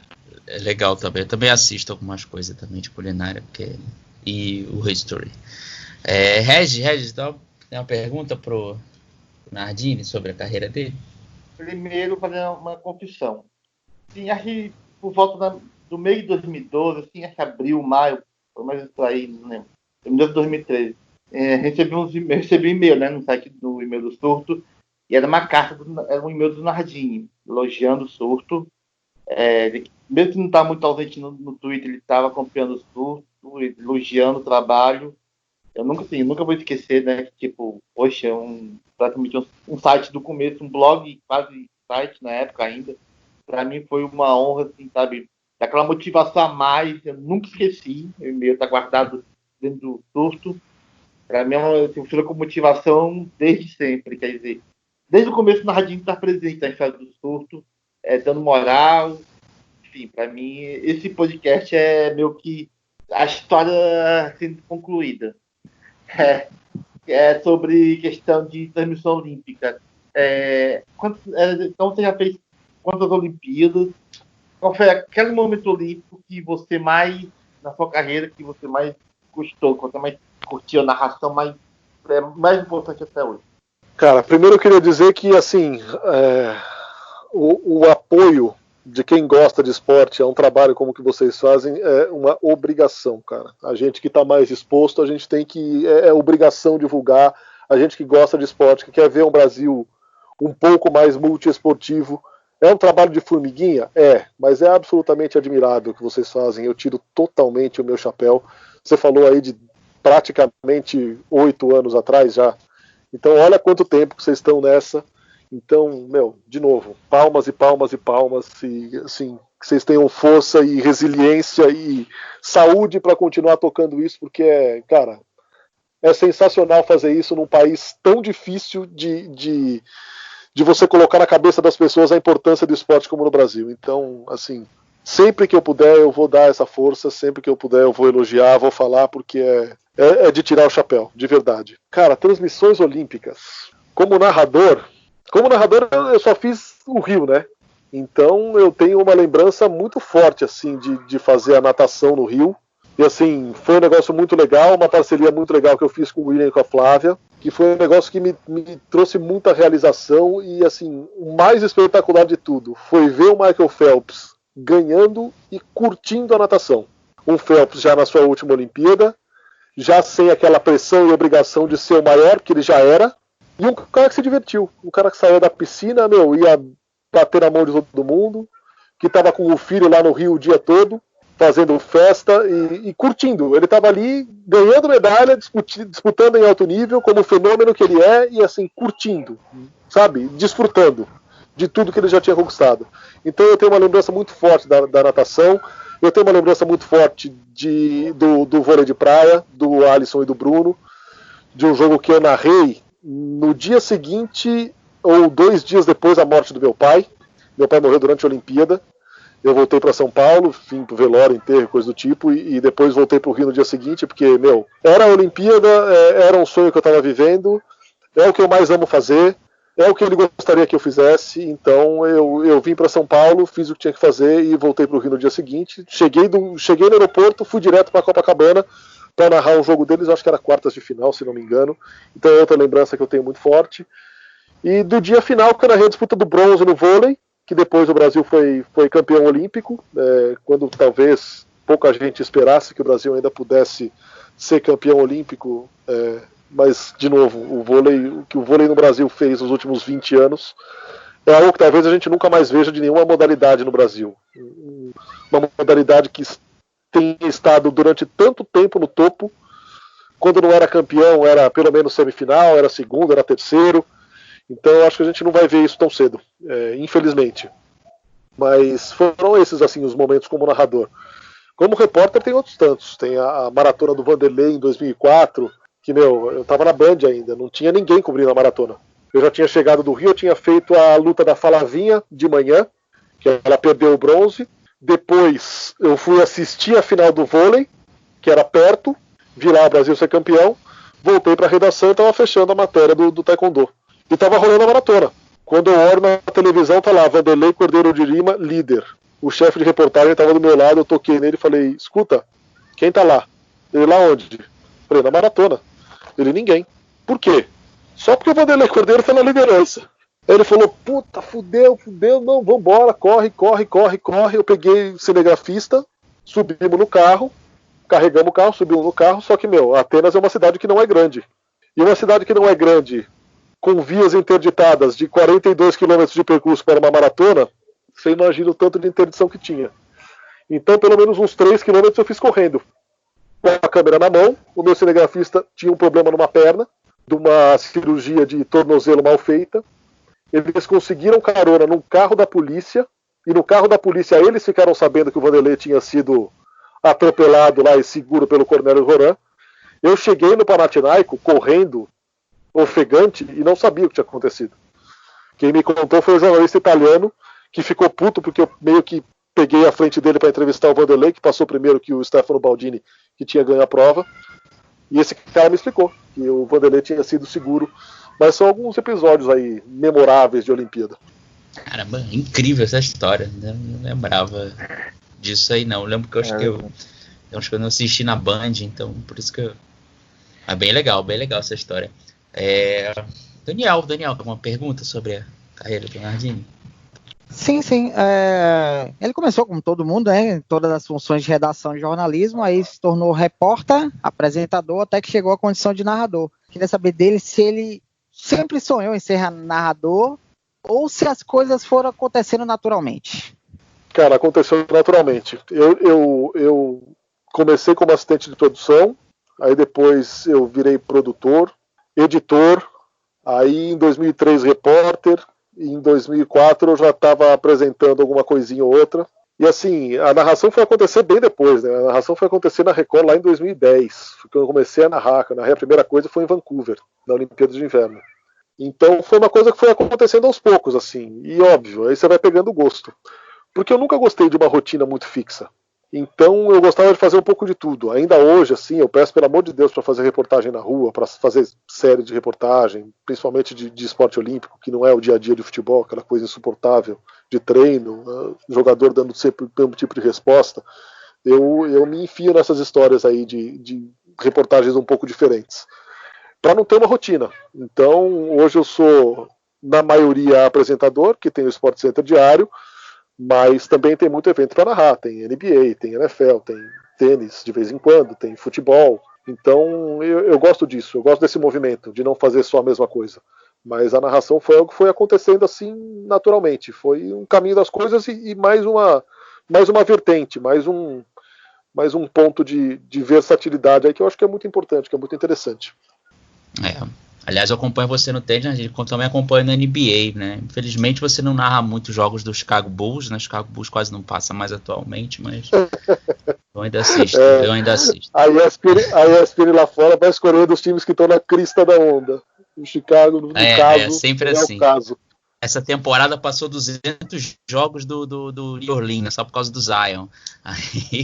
legal também. Eu também assisto algumas coisas também de culinária, e o History. Regis, tem uma pergunta pro Nardini sobre a carreira dele? Primeiro, fazer uma confissão. Sim, acho que por volta do meio de 2012, assim, acho que abril, maio, pelo menos isso aí, não lembro. Em 2013. Recebi um e-mail, né, no site do e-mail do Surto, e era uma carta, era um e-mail do Nardini, elogiando o Surto. Mesmo que não estava muito ausente no Twitter, ele estava acompanhando o Surto, elogiando o trabalho. Eu nunca vou esquecer, né, que tipo, poxa, praticamente um site do começo, um blog, quase site na época ainda, para mim foi uma honra, assim, sabe, daquela motivação a mais, eu nunca esqueci, o e-mail está guardado dentro do Surto. Para mim, eu tenho com motivação desde sempre, quer dizer, desde o começo na Radinho estar presente na história do surto, dando moral. Enfim, para mim, esse podcast é meio que a história sendo concluída. É sobre questão de transmissão olímpica. Então, você já fez quantas Olimpíadas? Qual foi aquele momento olímpico que você mais, na sua carreira, que você mais gostou, que você mais curtiu a narração mais importante até hoje? Cara, primeiro eu queria dizer que, assim, o apoio de quem gosta de esporte a um trabalho como o que vocês fazem é uma obrigação, cara. A gente que está mais exposto, a gente tem que... É obrigação divulgar. A gente que gosta de esporte, que quer ver um Brasil um pouco mais multiesportivo. É um trabalho de formiguinha? Mas é absolutamente admirável o que vocês fazem. Eu tiro totalmente o meu chapéu. Você falou aí de praticamente 8 anos atrás já. Então olha quanto tempo que vocês estão nessa. Então, de novo, palmas e palmas e palmas, e assim, que vocês tenham força e resiliência e saúde para continuar tocando isso, porque cara, é sensacional fazer isso num país tão difícil de você colocar na cabeça das pessoas a importância do esporte como no Brasil. Então, assim, sempre que eu puder eu vou dar essa força, sempre que eu puder eu vou elogiar, vou falar, porque é de tirar o chapéu, de verdade. Cara, transmissões olímpicas. Como narrador eu só fiz o Rio, né? Então eu tenho uma lembrança muito forte, assim, de fazer a natação no Rio. E assim, foi um negócio muito legal, uma parceria muito legal que eu fiz com o William e com a Flávia, que foi um negócio que me trouxe muita realização. E assim, o mais espetacular de tudo foi ver o Michael Phelps ganhando e curtindo a natação. Um Phelps já na sua última Olimpíada, já sem aquela pressão e obrigação de ser o maior, que ele já era. E um cara que se divertiu, um cara que saía da piscina, ia bater na mão de todo mundo, que estava com o filho lá no Rio o dia todo, fazendo festa e curtindo. Ele estava ali ganhando medalha, disputando em alto nível, como fenômeno que ele é, e assim, curtindo, sabe? Desfrutando de tudo que ele já tinha conquistado. Então eu tenho uma lembrança muito forte da natação, eu tenho uma lembrança muito forte do vôlei de praia, do Alisson e do Bruno, de um jogo que eu narrei no dia seguinte, ou 2 dias depois da morte do meu pai. Meu pai morreu durante a Olimpíada. Eu voltei para São Paulo, vim pro velório, enterro, coisa do tipo, e depois voltei pro Rio no dia seguinte, porque, era a Olimpíada, era um sonho que eu estava vivendo, é o que eu mais amo fazer, é o que ele gostaria que eu fizesse. Então eu vim para São Paulo, fiz o que tinha que fazer e voltei pro Rio no dia seguinte. Cheguei no aeroporto, fui direto para Copacabana para narrar um jogo deles, acho que era quartas de final, se não me engano. Então é outra lembrança que eu tenho muito forte. E do dia final, que eu narrei a disputa do bronze no vôlei, que depois o Brasil foi campeão olímpico, quando talvez pouca gente esperasse que o Brasil ainda pudesse ser campeão olímpico, mas, de novo, o que o vôlei no Brasil fez nos últimos 20 anos é algo que talvez a gente nunca mais veja de nenhuma modalidade no Brasil. Uma modalidade que tem estado durante tanto tempo no topo. Quando não era campeão, era pelo menos semifinal, era segundo, era terceiro. Então eu acho que a gente não vai ver isso tão cedo, infelizmente. Mas foram esses, assim, os momentos como narrador. Como repórter tem outros tantos. Tem a maratona do Vanderlei em 2004, que, eu estava na Band ainda, não tinha ninguém cobrindo a maratona. Eu já tinha chegado do Rio, eu tinha feito a luta da Falavinha de manhã, que ela perdeu o bronze. Depois eu fui assistir a final do vôlei, que era perto, vi lá o Brasil ser campeão, voltei para a redação e estava fechando a matéria do Taekwondo. E estava rolando a maratona. Quando eu olho na televisão, tá lá, Vanderlei Cordeiro de Lima, líder. O chefe de reportagem estava do meu lado, eu toquei nele e falei, escuta, quem tá lá? Ele, lá onde? Falei, na maratona. Ele, ninguém. Por quê? Só porque o Vanderlei Cordeiro tá na liderança. Ele falou, puta, fudeu, não, vambora, corre. Eu peguei o cinegrafista, subimos no carro, carregamos o carro, subimos no carro, só que, Atenas é uma cidade que não é grande. E uma cidade que não é grande, com vias interditadas de 42 km de percurso para uma maratona, você imagina o tanto de interdição que tinha. Então, pelo menos uns 3 km eu fiz correndo. Com a câmera na mão, o meu cinegrafista tinha um problema numa perna, de uma cirurgia de tornozelo mal feita. Eles conseguiram carona num carro da polícia, e no carro da polícia eles ficaram sabendo que o Vanderlei tinha sido atropelado lá e seguro pelo Cornélio Roran. Eu cheguei no Panathinaiko correndo, ofegante, e não sabia o que tinha acontecido. Quem me contou foi o jornalista italiano, que ficou puto porque eu meio que peguei a frente dele para entrevistar o Vanderlei, que passou primeiro que o Stefano Baldini, que tinha ganho a prova. E esse cara me explicou que o Vanderlei tinha sido seguro. Mas são alguns episódios aí memoráveis de Olimpíada. Caramba, incrível essa história. Eu não lembrava disso aí, não. Eu lembro que eu acho que eu não assisti na Band, então por isso que eu... É bem legal essa história. Daniel, alguma pergunta sobre a carreira do Nardini? Sim. Ele começou, como todo mundo, né, em todas as funções de redação e jornalismo, aí se tornou repórter, apresentador, até que chegou à condição de narrador. Queria saber dele se ele sempre sonhou em ser narrador ou se as coisas foram acontecendo naturalmente. Cara, aconteceu naturalmente. Eu comecei como assistente de produção, aí depois eu virei produtor, editor, aí em 2003 repórter, e em 2004 eu já estava apresentando alguma coisinha ou outra. E assim, a narração foi acontecer bem depois, né? A narração foi acontecer na Record lá em 2010. Foi quando eu comecei a narrar. A primeira coisa foi em Vancouver, na Olimpíada de Inverno. Então foi uma coisa que foi acontecendo aos poucos, assim. E óbvio, aí você vai pegando gosto. Porque eu nunca gostei de uma rotina muito fixa. Então eu gostava de fazer um pouco de tudo. Ainda hoje, assim, eu peço pelo amor de Deus para fazer reportagem na rua, para fazer série de reportagem, principalmente de esporte olímpico, que não é o dia a dia de futebol, aquela coisa insuportável de treino, jogador dando sempre o mesmo tipo de resposta. Eu me enfio nessas histórias aí de reportagens um pouco diferentes, para não ter uma rotina. Então hoje eu sou, na maioria, apresentador, que tem o Sport Center diário, mas também tem muito evento para narrar, tem NBA, tem NFL, tem tênis de vez em quando, tem futebol. Então eu gosto disso, eu gosto desse movimento, de não fazer só a mesma coisa. Mas a narração foi algo que foi acontecendo assim naturalmente, foi um caminho das coisas e mais uma vertente, mais um ponto de versatilidade aí que eu acho que é muito importante, que é muito interessante. Aliás, eu acompanho você no tênis, a gente também acompanha na NBA, né? Infelizmente você não narra muitos jogos do Chicago Bulls, né? Chicago Bulls quase não passa mais atualmente, mas eu ainda assisto. A ESPN lá fora vai escolhendo os times que estão na crista da onda. O Chicago, no caso, sempre é assim. O caso. Essa temporada passou 200 jogos do New Orleans, só por causa do Zion.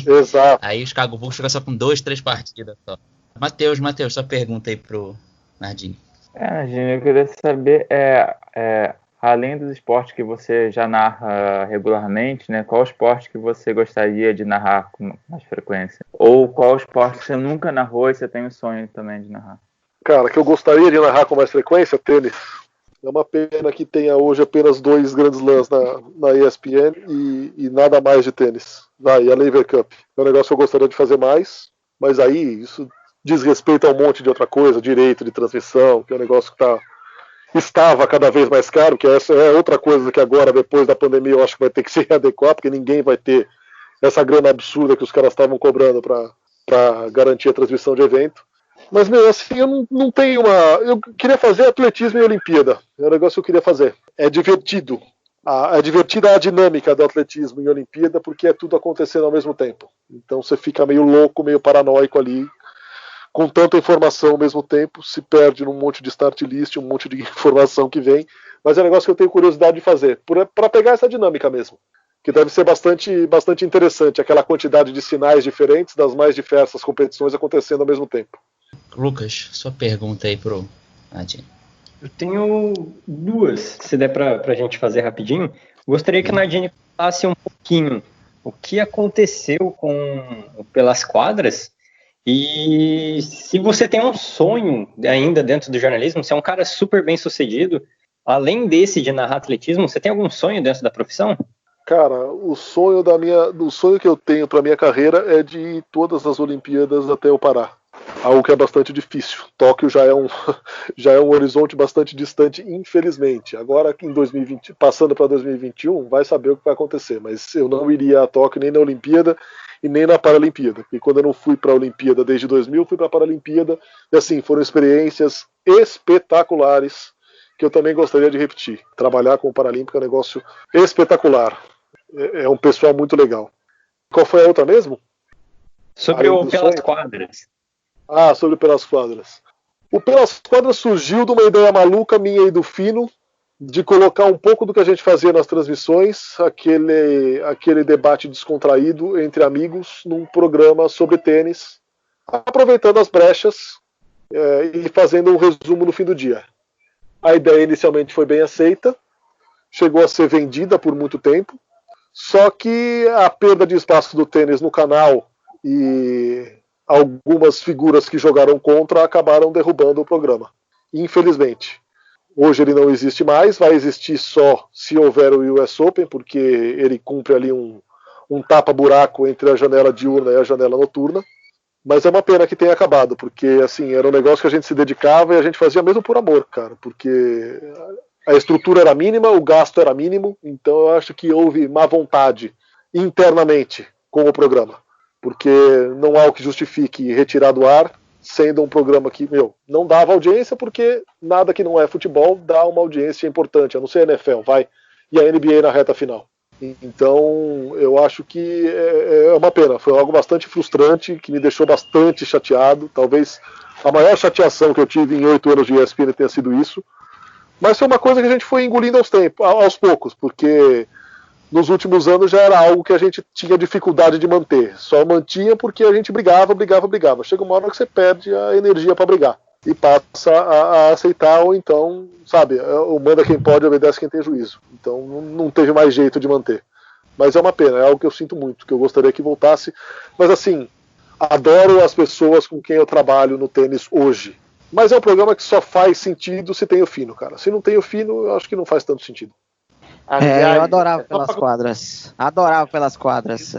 Exato. Aí o Chicago Bulls fica só com 2-3 partidas só. Matheus, sua pergunta aí pro Nardini. Nardini, eu queria saber, além dos esportes que você já narra regularmente, né, qual esporte que você gostaria de narrar com mais frequência? Ou qual esporte que você nunca narrou e você tem o sonho também de narrar? Cara, que eu gostaria de narrar com mais frequência, tênis. É uma pena que tenha hoje apenas 2 grandes lãs na ESPN e nada mais de tênis. E a Lever Cup. É um negócio que eu gostaria de fazer mais, mas aí isso diz respeito a um monte de outra coisa, direito de transmissão, que é um negócio que estava cada vez mais caro, que essa é outra coisa que agora, depois da pandemia, eu acho que vai ter que se readequar, porque ninguém vai ter essa grana absurda que os caras estavam cobrando para garantir a transmissão de evento. Mas, assim, eu não tenho eu queria fazer atletismo e Olimpíada. É um negócio que eu queria fazer. É divertido. É divertida a dinâmica do atletismo e Olimpíada, porque é tudo acontecendo ao mesmo tempo. Então você fica meio louco, meio paranoico ali, com tanta informação ao mesmo tempo, se perde num monte de start list, um monte de informação que vem. Mas é um negócio que eu tenho curiosidade de fazer, para pegar essa dinâmica mesmo. Que deve ser bastante interessante, aquela quantidade de sinais diferentes das mais diversas competições acontecendo ao mesmo tempo. Lucas, sua pergunta aí pro Nardini. Eu tenho 2, se der pra gente fazer rapidinho. Gostaria que o Nardini contasse um pouquinho o que aconteceu pelas quadras e se você tem um sonho ainda dentro do jornalismo, você é um cara super bem sucedido, além desse de narrar atletismo, você tem algum sonho dentro da profissão? Cara, o sonho que eu tenho para minha carreira é de ir todas as Olimpíadas até o Pará. Algo que é bastante difícil. Tóquio já é um horizonte bastante distante, infelizmente. Agora, em 2020, passando para 2021, vai saber o que vai acontecer. Mas eu não iria a Tóquio nem na Olimpíada e nem na Paralimpíada. E quando eu não fui para a Olimpíada desde 2000, fui para a Paralimpíada. E assim, foram experiências espetaculares que eu também gostaria de repetir. Trabalhar com o Paralímpico é um negócio espetacular. É um pessoal muito legal. Qual foi a outra mesmo? Sobre o pelas quadras. Sobre Pelas Quadras. O Pelas Quadras surgiu de uma ideia maluca minha e do Fino, de colocar um pouco do que a gente fazia nas transmissões, aquele debate descontraído entre amigos, num programa sobre tênis, aproveitando as brechas e fazendo um resumo no fim do dia. A ideia inicialmente foi bem aceita, chegou a ser vendida por muito tempo, só que a perda de espaço do tênis no canal e algumas figuras que jogaram contra acabaram derrubando o programa, infelizmente. Hoje ele não existe mais, vai existir só se houver o US Open, porque ele cumpre ali um tapa-buraco entre a janela diurna e a janela noturna. Mas é uma pena que tenha acabado, porque assim, era um negócio que a gente se dedicava e a gente fazia mesmo por amor, cara, porque a estrutura era mínima, o gasto era mínimo, então eu acho que houve má vontade internamente com o programa, porque não há o que justifique retirar do ar, sendo um programa que, não dava audiência, porque nada que não é futebol dá uma audiência importante, a não ser a NFL, e a NBA na reta final. Então, eu acho que é uma pena, foi algo bastante frustrante, que me deixou bastante chateado, talvez a maior chateação que eu tive em 8 anos de ESPN tenha sido isso, mas foi uma coisa que a gente foi engolindo aos poucos, porque nos últimos anos já era algo que a gente tinha dificuldade de manter. Só mantinha porque a gente brigava. Chega uma hora que você perde a energia para brigar e passa a aceitar, ou então, sabe, o manda quem pode, obedece quem tem juízo. Então não teve mais jeito de manter. Mas é uma pena, é algo que eu sinto muito, que eu gostaria que voltasse. Mas assim, adoro as pessoas com quem eu trabalho no tênis hoje. Mas é um programa que só faz sentido se tem o Fino, cara. Se não tem o Fino, eu acho que não faz tanto sentido. Eu adorava Pelas Quadras. Adorava Pelas Quadras.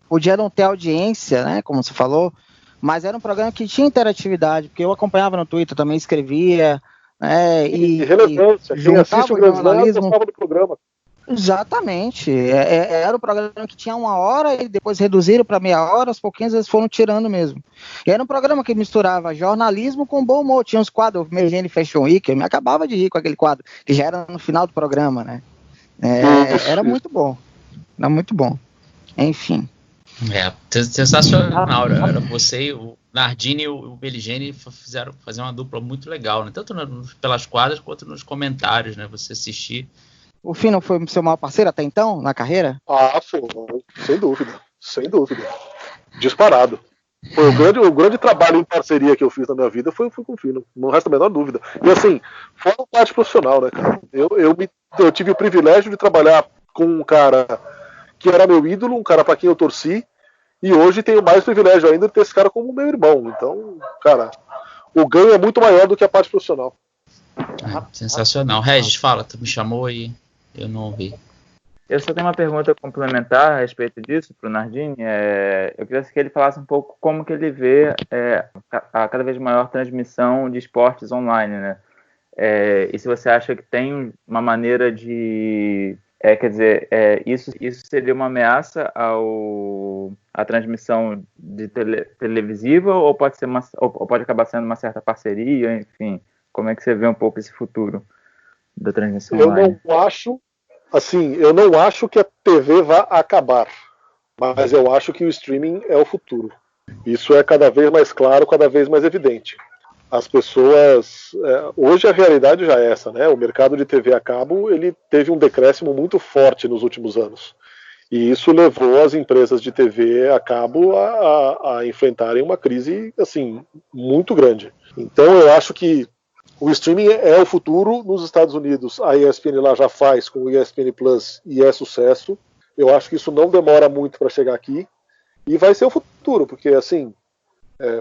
Podia não ter audiência, né? Como você falou, mas era um programa que tinha interatividade, porque eu acompanhava no Twitter, também escrevia, né? E relevância. Quem assiste o jornalismo gostava do programa. Exatamente. Era um programa que tinha 1 hora e depois reduziram para meia hora, aos pouquinhos eles foram tirando mesmo. E era um programa que misturava jornalismo com bom humor. Tinha uns quadros, Mergene Fashion Week, eu me acabava de rir com aquele quadro, que já era no final do programa, né? Era muito bom. Era muito bom. Enfim. Sensacional. Era você e o Nardini e o Meligeni fazer uma dupla muito legal, né? Tanto pelas quadras quanto nos comentários, né? Você assistir. O Fino foi seu maior parceiro até então, na carreira? Foi, sem dúvida. Disparado. Foi o grande trabalho em parceria que eu fiz na minha vida foi com o Fino, não resta a menor dúvida. E assim, fora a parte profissional, né, cara? Eu tive o privilégio de trabalhar com um cara que era meu ídolo, um cara para quem eu torci, e hoje tenho mais privilégio ainda de ter esse cara como meu irmão. Então, cara, o ganho é muito maior do que a parte profissional. Sensacional. Regis, fala, tu me chamou e eu não ouvi. Eu só tenho uma pergunta complementar a respeito disso para o Nardini. Eu queria que ele falasse um pouco como que ele vê a cada vez maior transmissão de esportes online, né? E se você acha que tem uma maneira de... isso seria uma ameaça à transmissão de televisiva ou pode acabar sendo uma certa parceria, enfim... Como é que você vê um pouco esse futuro da transmissão online? Eu não acho que a TV vá acabar, mas eu acho que o streaming é o futuro. Isso é cada vez mais claro, cada vez mais evidente. As pessoas... hoje a realidade já é essa, né? O mercado de TV a cabo ele teve um decréscimo muito forte nos últimos anos. E isso levou as empresas de TV a cabo a enfrentarem uma crise assim, muito grande. Então eu acho que o streaming é o futuro. Nos Estados Unidos, a ESPN lá já faz com o ESPN Plus e é sucesso. Eu acho que isso não demora muito para chegar aqui e vai ser o futuro, porque assim,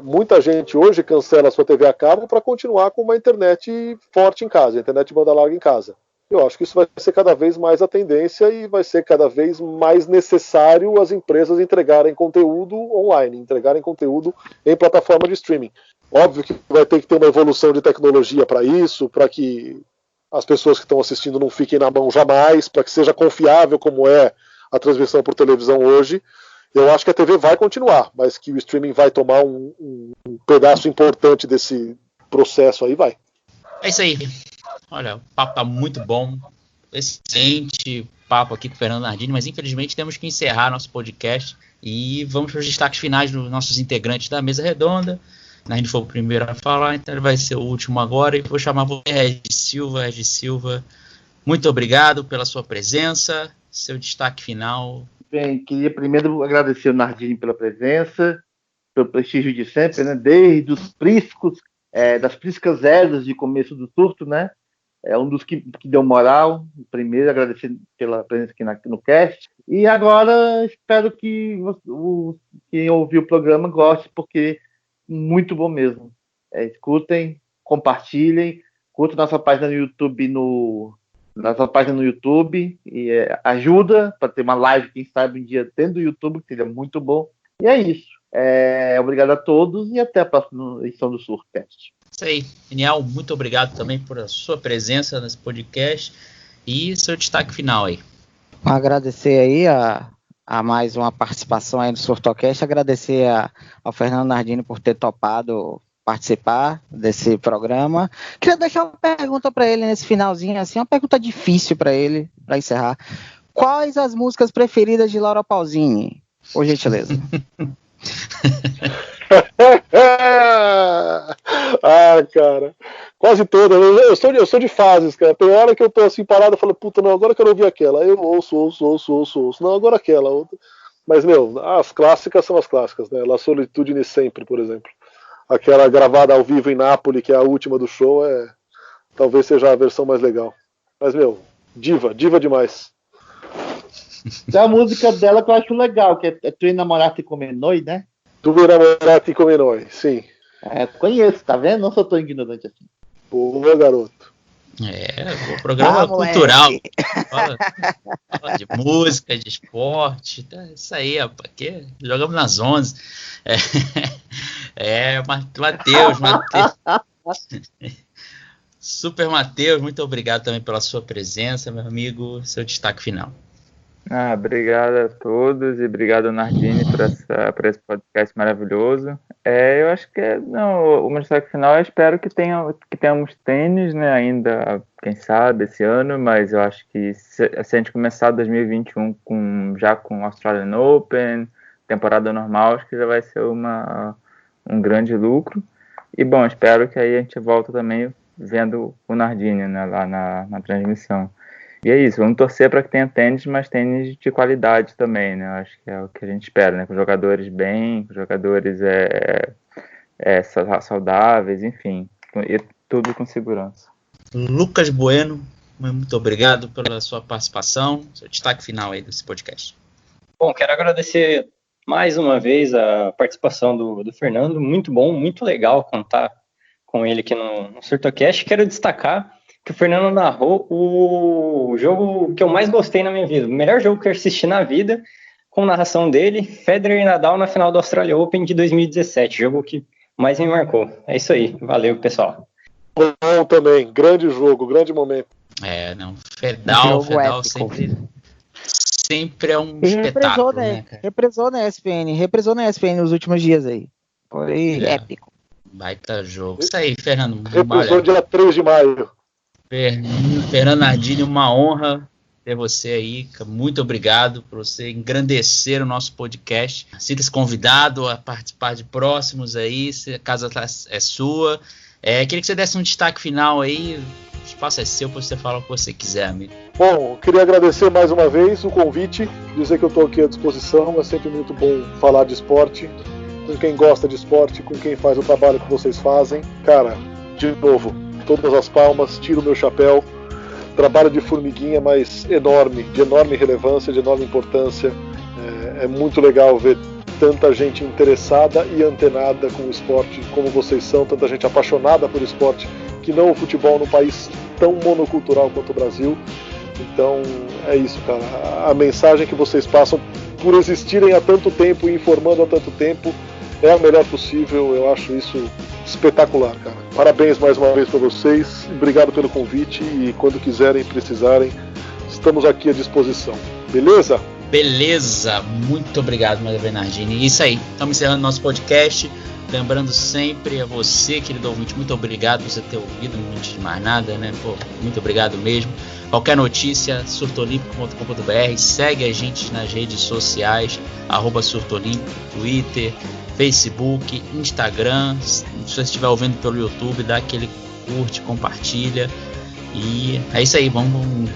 muita gente hoje cancela a sua TV a cabo para continuar com uma internet forte em casa, internet de banda larga em casa. Eu acho que isso vai ser cada vez mais a tendência e vai ser cada vez mais necessário as empresas entregarem conteúdo online, entregarem conteúdo em plataforma de streaming. Óbvio que vai ter que ter uma evolução de tecnologia para isso, para que as pessoas que estão assistindo não fiquem na mão jamais, para que seja confiável como é a transmissão por televisão hoje. Eu acho que a TV vai continuar, mas que o streaming vai tomar um pedaço importante desse processo aí, vai. É isso aí. Olha, o papo tá muito bom. Excelente papo aqui com o Fernando Nardini, mas infelizmente temos que encerrar nosso podcast. E vamos para os destaques finais dos nossos integrantes da mesa redonda. A gente foi o primeiro a falar, então ele vai ser o último agora. E vou chamar você, Regis Silva. Muito obrigado pela sua presença. Seu destaque final. Bem, queria primeiro agradecer o Nardini pela presença, pelo prestígio de sempre, né? Desde os priscos, das priscas eras de começo do surto, né? É um dos que deu moral. Primeiro, agradecer pela presença aqui no cast. E agora, espero que quem ouviu o programa goste, porque muito bom mesmo. Escutem, compartilhem, curtam nossa página no YouTube, e ajuda para ter uma live, quem sabe um dia dentro do YouTube, que seria muito bom. E é isso. Obrigado a todos e até a próxima edição do Surtcast. Isso aí, Daniel, muito obrigado também por a sua presença nesse podcast e seu destaque final aí. Agradecer aí a mais uma participação aí no Surtocast, agradecer ao Fernando Nardini por ter topado participar desse programa. Queria deixar uma pergunta para ele nesse finalzinho, assim, uma pergunta difícil para ele, para encerrar. Quais as músicas preferidas de Laura Pausini? Por gentileza. Cara, quase todas. Eu sou de fases, cara. Tem hora que eu tô assim parado e falo, puta, não, agora eu quero ouvir aquela. Aí eu ouço. Não, agora aquela. Outra. Mas, as clássicas são as clássicas, né? La Solitudine Sempre, por exemplo. Aquela gravada ao vivo em Nápoles, que é a última do show, talvez seja a versão mais legal. Mas, diva demais. Tem a música dela que eu acho legal, que é Tu Innamorati Come Noi, né? Tu Innamorati Come Noi, sim. Conheço, tá vendo? Não sou tão ignorante assim. Boa, garoto. O programa cultural. Fala de música, de esporte. Isso aí, rapaz. Jogamos nas 11. Matheus. Super Matheus, muito obrigado também pela sua presença, meu amigo. Seu destaque final. Obrigado a todos e obrigado, Nardini, por esse podcast maravilhoso. Eu acho que o meu destaque final, eu espero que tenhamos tênis, né, ainda, quem sabe, esse ano, mas eu acho que se a gente começar 2021 já com o Australian Open, temporada normal, acho que já vai ser um grande lucro. E, bom, espero que aí a gente volta também vendo o Nardini, né, lá na transmissão. E é isso, vamos torcer para que tenha tênis, mas tênis de qualidade também, né? Acho que é o que a gente espera, né? Com jogadores bem, com jogadores saudáveis, enfim, e tudo com segurança. Lucas Bueno, muito obrigado pela sua participação, seu destaque final aí desse podcast. Bom, quero agradecer mais uma vez a participação do Fernando, muito bom, muito legal contar com ele aqui no Surtocast. Quero destacar que o Fernando narrou o jogo que eu mais gostei na minha vida, o melhor jogo que eu assisti na vida, com narração dele, Federer e Nadal na final do Australia Open de 2017, jogo que mais me marcou. É isso aí, valeu, pessoal. Bom também, grande jogo, grande momento. Fedal sempre é um espetáculo, né, cara? Represou na ESPN nos últimos dias aí. Foi épico. Baita jogo. Isso aí, Fernando. Reprisou dia 3 de maio. Fernando Nardini, uma honra ter você aí. Muito obrigado por você engrandecer o nosso podcast. Sinta-se convidado a participar de próximos aí, se a casa é sua. Queria que você desse um destaque final aí. O espaço é seu para você falar o que você quiser, amigo. Bom, queria agradecer mais uma vez o convite, dizer que eu estou aqui à disposição. É sempre muito bom falar de esporte, com quem gosta de esporte, com quem faz o trabalho que vocês fazem. Cara, de novo, todas as palmas, tiro o meu chapéu. Trabalho de formiguinha, mas enorme, de enorme relevância, de enorme importância. É muito legal ver tanta gente interessada e antenada com o esporte como vocês são, tanta gente apaixonada por esporte, que não o futebol num país tão monocultural quanto o Brasil. Então é isso, cara. A mensagem que vocês passam por existirem há tanto tempo e informando há tanto tempo é a melhor possível. Eu acho isso espetacular, cara. Parabéns mais uma vez para vocês. Obrigado pelo convite e quando quiserem, precisarem, estamos aqui à disposição. Beleza? Beleza, muito obrigado, Maria Bernardini. Isso aí, estamos encerrando nosso podcast. Lembrando sempre a você, querido ouvinte, muito obrigado por você ter ouvido, antes de mais nada, né? Pô, muito obrigado mesmo. Qualquer notícia, surtolimpico.com.br, segue a gente nas redes sociais, @surtolimpico, Twitter, Facebook, Instagram. Se você estiver ouvindo pelo YouTube, dá aquele curte, compartilha. E é isso aí,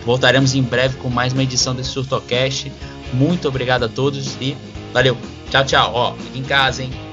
voltaremos em breve com mais uma edição desse Surtocast. Muito obrigado a todos e valeu. Tchau, tchau. Fica em casa, hein?